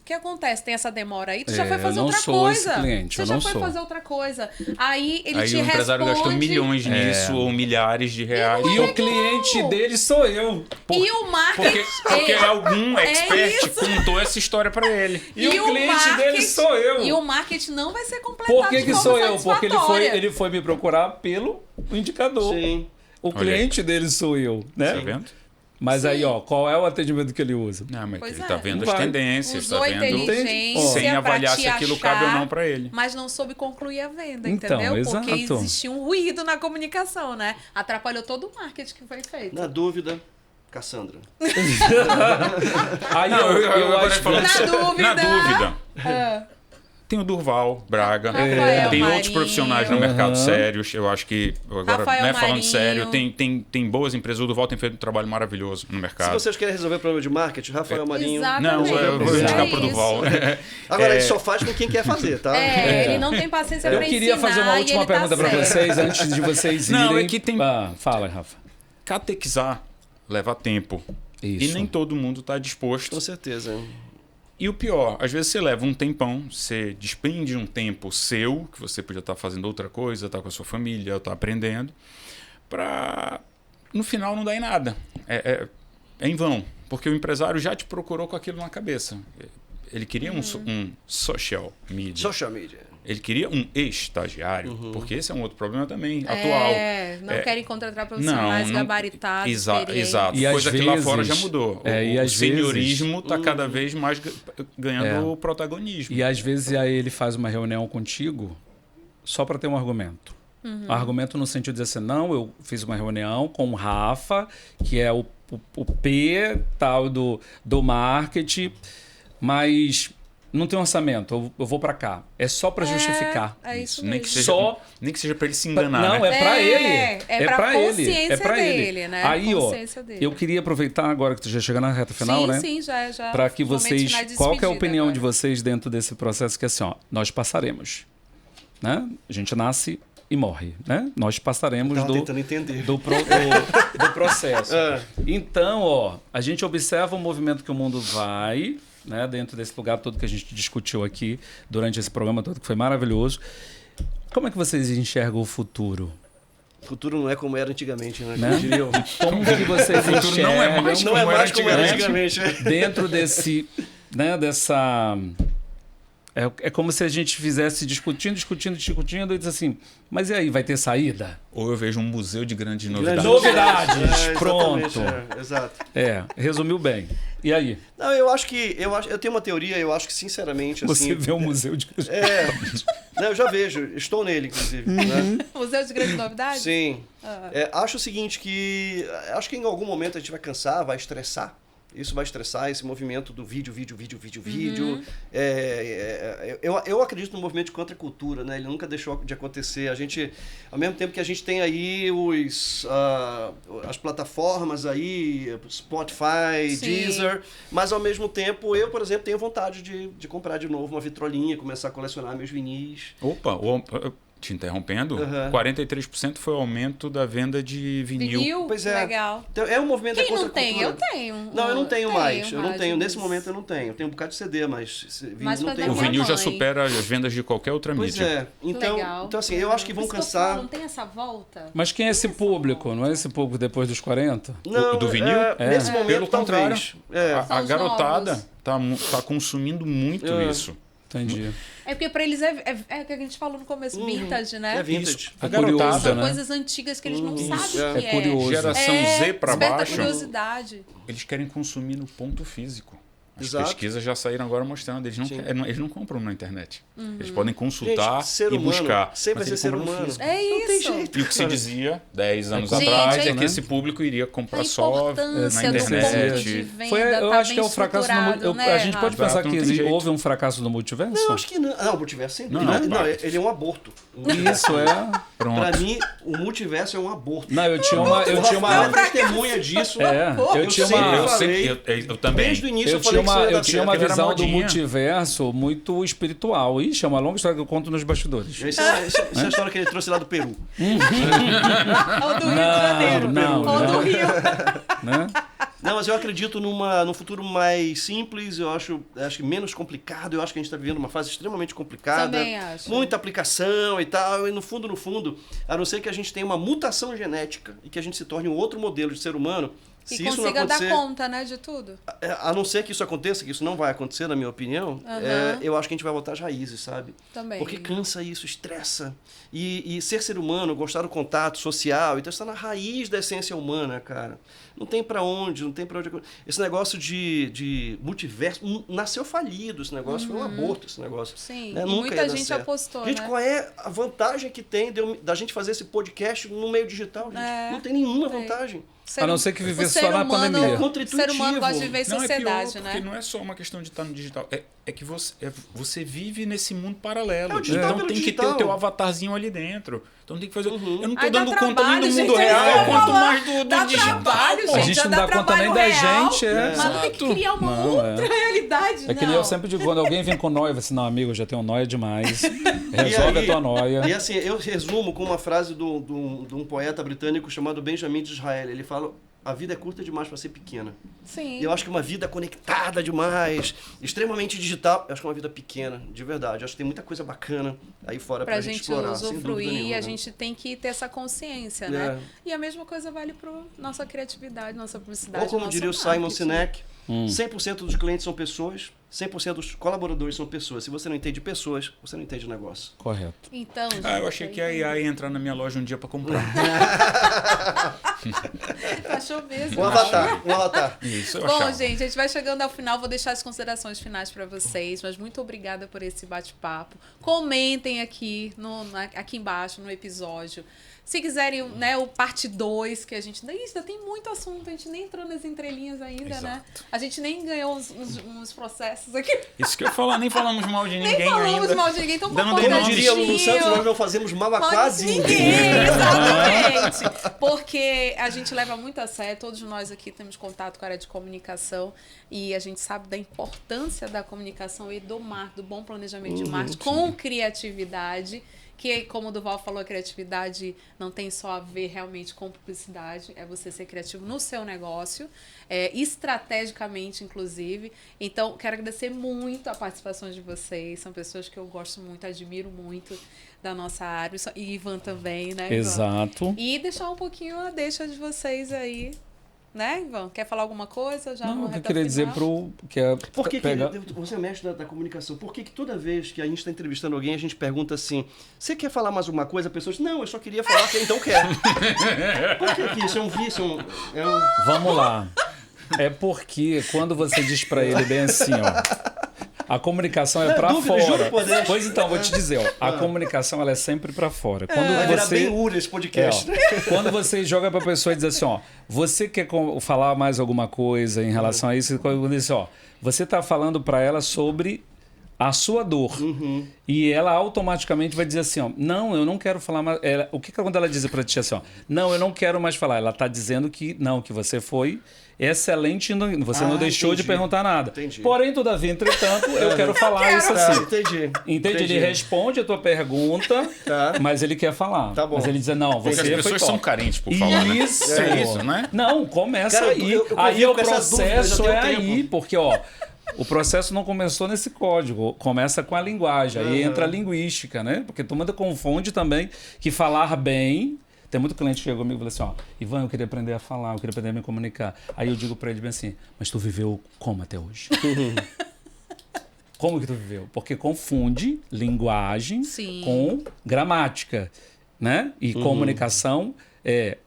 o que acontece? Tem essa demora aí, tu já foi fazer eu não outra sou esse coisa. cliente, Você eu já não foi sou. fazer outra coisa. Aí ele Aí te o empresário gastou responde... milhões nisso, ou milhares de reais. E o cliente dele sou eu. E o marketing... Porque algum expert isso. contou essa história para ele. E o cliente dele sou eu. E o marketing não vai ser completado Por que de forma sou eu? Porque satisfatória. ele foi me procurar pelo indicador. Sim. O cliente dele sou eu, né? Tá vendo? Mas aí, ó, qual é o atendimento que ele usa? Não, mas Pois ele é. tá vendo Vai. as tendências, Usou tá a vendo inteligência sem pra avaliar te se aquilo achar, cabe ou não para ele. mas não soube concluir a venda, Então, entendeu? exato. Porque existia um ruído na comunicação, né? Atrapalhou todo o marketing que foi feito. Na dúvida, Cassandra. Aí Não, eu agora acho falando Na sério. dúvida. Na dúvida. Ah, Tem o Durval Braga, Rafael tem outros Marinho. profissionais no mercado sérios. Eu acho que, agora, Rafael né, falando Marinho. sério, tem boas empresas. O Durval tem feito um trabalho maravilhoso no Se mercado. vocês querem resolver o problema de marketing, Rafael Marinho. Exatamente. Não, eu vou indicar É pro isso. Durval. Agora, ele só faz com quem quer fazer, tá? ele não tem paciência Eu pra queria ensinar fazer uma e última ele tá pergunta para certo. vocês, antes de vocês irem. Não, é que tem- Fala, Rafa. Catequizar leva tempo. E Isso. nem todo mundo está disposto. Com certeza. E o pior, às vezes você leva um tempão, você despende um tempo seu, que você podia estar fazendo outra coisa, estar com a sua família, estar aprendendo, para no final não dar em nada. É em vão, porque o empresário já te procurou com aquilo na cabeça. Ele queria um social media. Social media. Ele queria um estagiário, porque esse é um outro problema também, atual. Não querem contratar profissionais gabaritados, experientes. Exato. E às Coisa que lá vezes- fora já mudou. e O às seniorismo está cada vez mais ganhando protagonismo. E às vezes aí ele faz uma reunião contigo só para ter um argumento. Argumento no sentido de dizer assim, não, eu fiz uma reunião com o Rafa, que é o P tal do marketing, mas não tem orçamento, eu vou para cá. É só para justificar. É isso Nem mesmo. que seja, Só- nem que seja para ele se enganar, Não, né? é para ele. É pra pra consciência É pra dele, ele. né? Aí, ó, Consciência dele. eu queria aproveitar agora que tu já chega na reta final, sim, né? Sim, já. Para que Momento vocês, final de qual que é a despedida opinião agora. de vocês dentro desse processo que é assim, ó, nós passaremos, né? A gente nasce e morre, né? Nós passaremos Tava tentando entender. do processo. Então, ó, a gente observa o movimento que o mundo vai, né? Dentro desse lugar todo que a gente discutiu aqui durante esse programa todo, que foi maravilhoso. Como é que vocês enxergam o futuro? O futuro não é como era antigamente, né? Né? Como diriam. Como que vocês O futuro não é mais Não é mais como era antigamente. antigamente. dentro desse, né, dessa É como se a gente fizesse discutindo e diz assim, mas e aí, vai ter saída? Ou eu vejo um museu de grandes Grandes novidades. Novidades, pronto. exatamente, exato. Resumiu bem. E aí? Não, eu tenho uma teoria, eu acho que sinceramente Você assim, vê um museu de... não, eu já vejo, estou nele inclusive, né? Museu de Grandes Novidades? Sim. Acho o seguinte acho que em algum momento a gente vai cansar, vai estressar. Isso vai estressar, esse movimento do vídeo. Eu acredito no movimento de contracultura, né? Ele nunca deixou de acontecer. A gente, ao mesmo tempo que a gente tem aí as plataformas aí, Spotify, Sim. Deezer, mas ao mesmo tempo eu, por exemplo, tenho vontade de comprar de novo uma vitrolinha, começar a colecionar meus vinis. Opa, te interrompendo, Uhum. 43% foi o aumento da venda de vinil. Pois é. Legal. Então, é um movimento da Quem não contracultura. tem? Eu tenho. Não, eu não tenho mais. Eu não mas- tenho. Nesse momento eu não tenho. Eu tenho um bocado de CD, mas vinil Mas não pra tenho. O minha vinil já mãe. supera as vendas de qualquer outra Pois mídia. é. Legal. Então assim, eu acho que vão Por isso eu cansar. falo, não tem essa volta? Mas quem é esse público? Não é esse público depois dos 40? Não, do vinil? Nesse momento, Pelo contrário. talvez. A São os garotada novos. tá consumindo muito isso. Entendi. É porque pra eles é o que a gente falou no começo, vintage, né? É vintage. Isso. A É curioso, garotada, São né? coisas antigas que eles não sabem o que É curioso. Geração Z pra desperta baixo, curiosidade. eles querem consumir no ponto físico. As Exato. pesquisas já saíram agora mostrando, Sim. eles não compram na internet. Uhum. Eles podem consultar Gente, ser e humano buscar. sempre mas vai ser eles ser compram no humano. físico. É Não tem isso. jeito. E o que se dizia 10 anos Gente, atrás é é que né? esse público iria comprar A só importância na do ponto de internet. venda Eu tá acho que bem é o fracasso estruturado, né, A gente pode Rafa? pensar Exato, que não tem jeito. houve um fracasso do multiverso? Não, acho que não. Não, o multiverso sem Não, dúvida. não, claro. Ele é um aborto. Isso é. Pronto. Pra mim, o multiverso é um aborto. Não, eu tinha uma. O Rafael é testemunha disso. Eu tinha sempre uma. Eu falei. sei, eu também. Desde o início Eu eu falei tinha que isso uma, ia eu dar tinha uma certo. Aquilo era visão do modinha. multiverso muito espiritual. Ixi, é uma longa história que eu conto nos bastidores. Isso é a história que ele trouxe lá do Peru. Ou do Rio de Janeiro. não, Ou do não. Rio. Né? Não, mas eu acredito num futuro mais simples, eu acho que menos complicado. Eu acho que a gente está vivendo uma fase extremamente complicada. Também acho. Muita aplicação e tal. E no fundo, a não ser que a gente tenha uma mutação genética e que a gente se torne um outro modelo de ser humano, E se isso não consiga acontecer, dar conta, né, de tudo. a não ser que isso aconteça, que isso não vai acontecer, na minha opinião, eu acho que a gente vai voltar às raízes, sabe? Também. Porque cansa isso, estressa. E ser humano, gostar do contato social, então está na raiz da essência humana, cara. Não tem pra onde, não tem pra onde. Esse negócio de multiverso nasceu falido, esse negócio foi um aborto, esse negócio. Sim, Né? e Nunca muita ia dar gente certo. apostou, Gente, né? qual é a vantagem que tem da gente fazer esse podcast no meio digital, gente? É, Não tem nenhuma tem. vantagem. A não ser que viver o ser só na humano- pandemia. É O ser humano gosta de viver em Não, é pior, sociedade, porque né? não é só uma questão de estar no digital. É que você vive nesse mundo paralelo. É o digital Então pelo tem que ter digital. o teu avatarzinho ali dentro. Então tem que fazer. Eu não tô Ai, dá dando conta nem trabalho, do gente, mundo é isso que eu real, ia quanto falar. mais do Dá digital. trabalho, pô. A gente. gente já não dá dá conta nem trabalho da real, gente, Mas não tem que Exato. criar uma Não, outra realidade, É que nem não. eu sempre digo, quando alguém vem com noia, assim, não, amigo, eu já tenho noia demais. Resolve E aí- a tua noia. E assim, eu resumo com uma frase de um poeta britânico chamado Benjamin Disraeli. Ele fala: a vida é curta demais para ser pequena. Sim. E eu acho que uma vida conectada demais, extremamente digital, eu acho que é uma vida pequena, de verdade. Eu acho que tem muita coisa bacana aí fora pra gente explorar, sem dúvida usufruir, nenhuma. a gente tem que ter essa consciência, né? É. E a mesma coisa vale para nossa criatividade, nossa publicidade, Ou como nosso diria o Simon marketing. Sinek, 100% dos clientes são pessoas, 100% dos colaboradores são pessoas. Se você não entende pessoas, você não entende negócio. Correto. Então, gente, Eu achei que a IA ia entrar na minha loja um dia pra comprar. achou mesmo. Um avatar. Isso, eu Bom, achava. gente, a gente vai chegando ao final. Vou deixar as considerações finais para vocês, mas muito obrigada por esse bate-papo. Comentem aqui, aqui embaixo no episódio. Se quiserem, né, o parte 2, que a gente ainda tem muito assunto, a gente nem entrou nas entrelinhas ainda, né? Exato. A gente nem ganhou uns processos aqui. Isso que eu ia falar, nem falamos mal de ninguém Nem falamos ainda. mal de ninguém, então Ainda não por dei Como nome. diria Lulu contentinho. Santos, nós não fazemos mal a Pode quase ninguém, ninguém. exatamente. Porque a gente leva muito a sério, todos nós aqui temos contato com a área de comunicação e a gente sabe da importância da comunicação e do bom planejamento de marketing com criatividade. Que, como o Duval falou, a criatividade não tem só a ver realmente com publicidade, é você ser criativo no seu negócio, estrategicamente, inclusive. Então, quero agradecer muito a participação de vocês, são pessoas que eu gosto muito, admiro muito da nossa área, e Ivan também, né, Ivan? Exato. E deixar um pouquinho a deixa de vocês aí, Né, Ivan? Quer falar alguma coisa? Já Não, no o que eu reta queria dizer final? Por que pegar... você é mestre da comunicação, por que toda vez que a gente está entrevistando alguém, a gente pergunta assim, você quer falar mais alguma coisa? A pessoa diz, não, eu só queria falar que então quer. Por que isso? É um vício? Vamos lá. É porque quando você diz pra ele bem assim, ó... A comunicação é pra dúvida, fora. juro por Deus. Pois então, vou te dizer, ó, a comunicação ela é sempre pra fora. Quando Vai virar você bem Ura esse podcast. quando você joga pra pessoa e diz assim, ó, você quer falar mais alguma coisa em relação a isso? Quando diz assim, ó, você tá falando pra ela sobre a sua dor. E ela automaticamente vai dizer assim, ó, não, eu não quero falar mais. O que quando ela diz pra ti assim, ó, não, eu não quero mais falar. Ela tá dizendo que não, que você foi excelente, você não deixou de perguntar nada. Entendi. Porém, todavia, entretanto, eu quero falar isso assim. Entendi. Entende? Ele responde a tua pergunta, mas ele quer falar. Tá bom. Mas ele diz, não, Porque você as foi pessoas top. são carentes por falar, né? Isso. É isso, né? Não, começa Cara, aí. eu Aí convivo o com essa dúvida, processo já é tem um aí, tempo. porque, ó, o processo não começou nesse código, começa com a linguagem, aí entra a linguística, né? Porque todo mundo confunde também que falar bem... Tem muito cliente que chega comigo e fala assim, ó, Ivan, eu queria aprender a falar, eu queria aprender a me comunicar. Aí eu digo pra ele bem assim, mas tu viveu como até hoje? Como que tu viveu? Porque confunde linguagem com gramática, né? E comunicação é,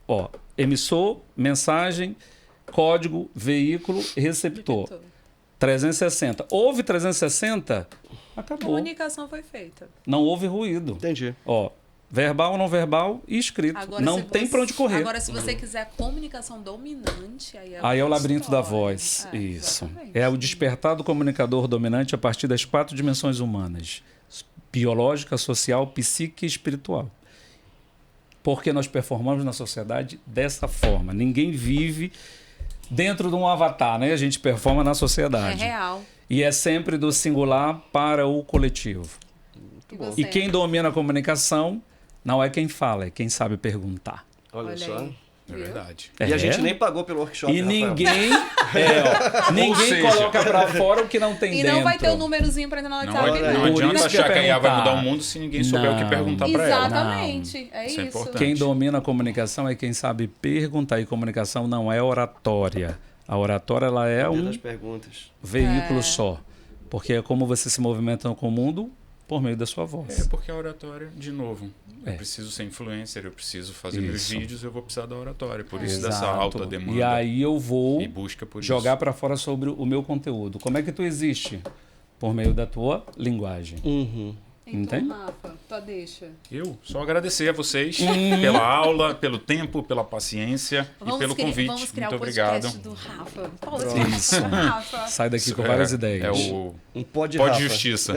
ó, emissor, mensagem, código, veículo, receptor. 360. Houve 360, acabou. Comunicação foi feita. Não houve ruído. Entendi. Ó, verbal, não verbal e escrito. Agora, não se tem você- pra onde correr. Agora, se você quiser comunicação dominante, aí é Aí é o outra labirinto da história. voz. É, Isso. exatamente. É o despertar do comunicador dominante a partir das 4 dimensões humanas: biológica, social, psíquica e espiritual. Porque nós performamos na sociedade dessa forma. Ninguém vive dentro de um avatar, né? A gente performa na É sociedade. real. E é sempre do singular para o coletivo. E, bom. você? E quem domina a comunicação não é quem fala, é quem sabe perguntar. Olha só. aí. É verdade. E a gente nem pagou pelo workshop, E Rafael. ninguém seja, coloca pra fora o que não tem E dentro. não vai ter o númerozinho pra entrar na Não, WhatsApp. não Por adianta isso que eu achar que a IA vai perguntar. mudar o mundo se ninguém souber o que Não. perguntar pra ela. Exatamente. É Isso é isso. importante. Quem domina a comunicação é quem sabe perguntar. E comunicação não é oratória. A oratória ela é Dia um das perguntas. veículo só. Porque é como você se movimenta com o mundo por meio da sua voz. É porque a oratória, de novo, É. eu preciso ser influencer, eu preciso fazer meus Isso. vídeos, eu vou precisar da oratória. Por isso dessa Exato. alta demanda E aí eu vou e busca por jogar isso. para fora sobre o meu conteúdo. Como é que tu existe? Por meio da tua linguagem. Então, Entende? Rafa, tua deixa. Eu só agradecer a vocês pela aula, pelo tempo, pela paciência e pelo convite. Vamos criar Muito o podcast obrigado. do Rafa. Pô, Isso. Rafa. Sai daqui Isso com várias é ideias. É o Um pó de pó de Rafa. justiça.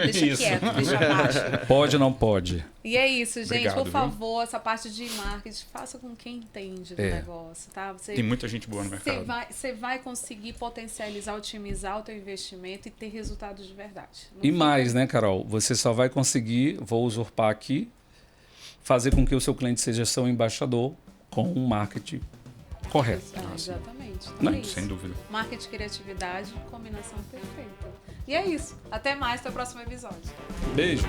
Deixa Isso. quieto, deixa abaixo. Pode ou não pode? E é isso, gente. Obrigado, Por viu? favor, essa parte de marketing, faça com quem entende do É. negócio, tá? Você, Tem muita gente boa no você mercado. você vai conseguir potencializar, otimizar o teu investimento e ter resultados de verdade. Não E fica- mais, né, Carol? Você só vai conseguir, vou usurpar aqui, fazer com que o seu cliente seja seu embaixador com um marketing correto. Exatamente. Então Né? é isso. Sem dúvida. Marketing, criatividade, combinação perfeita. E é isso. Até mais, até o próximo episódio. Beijo.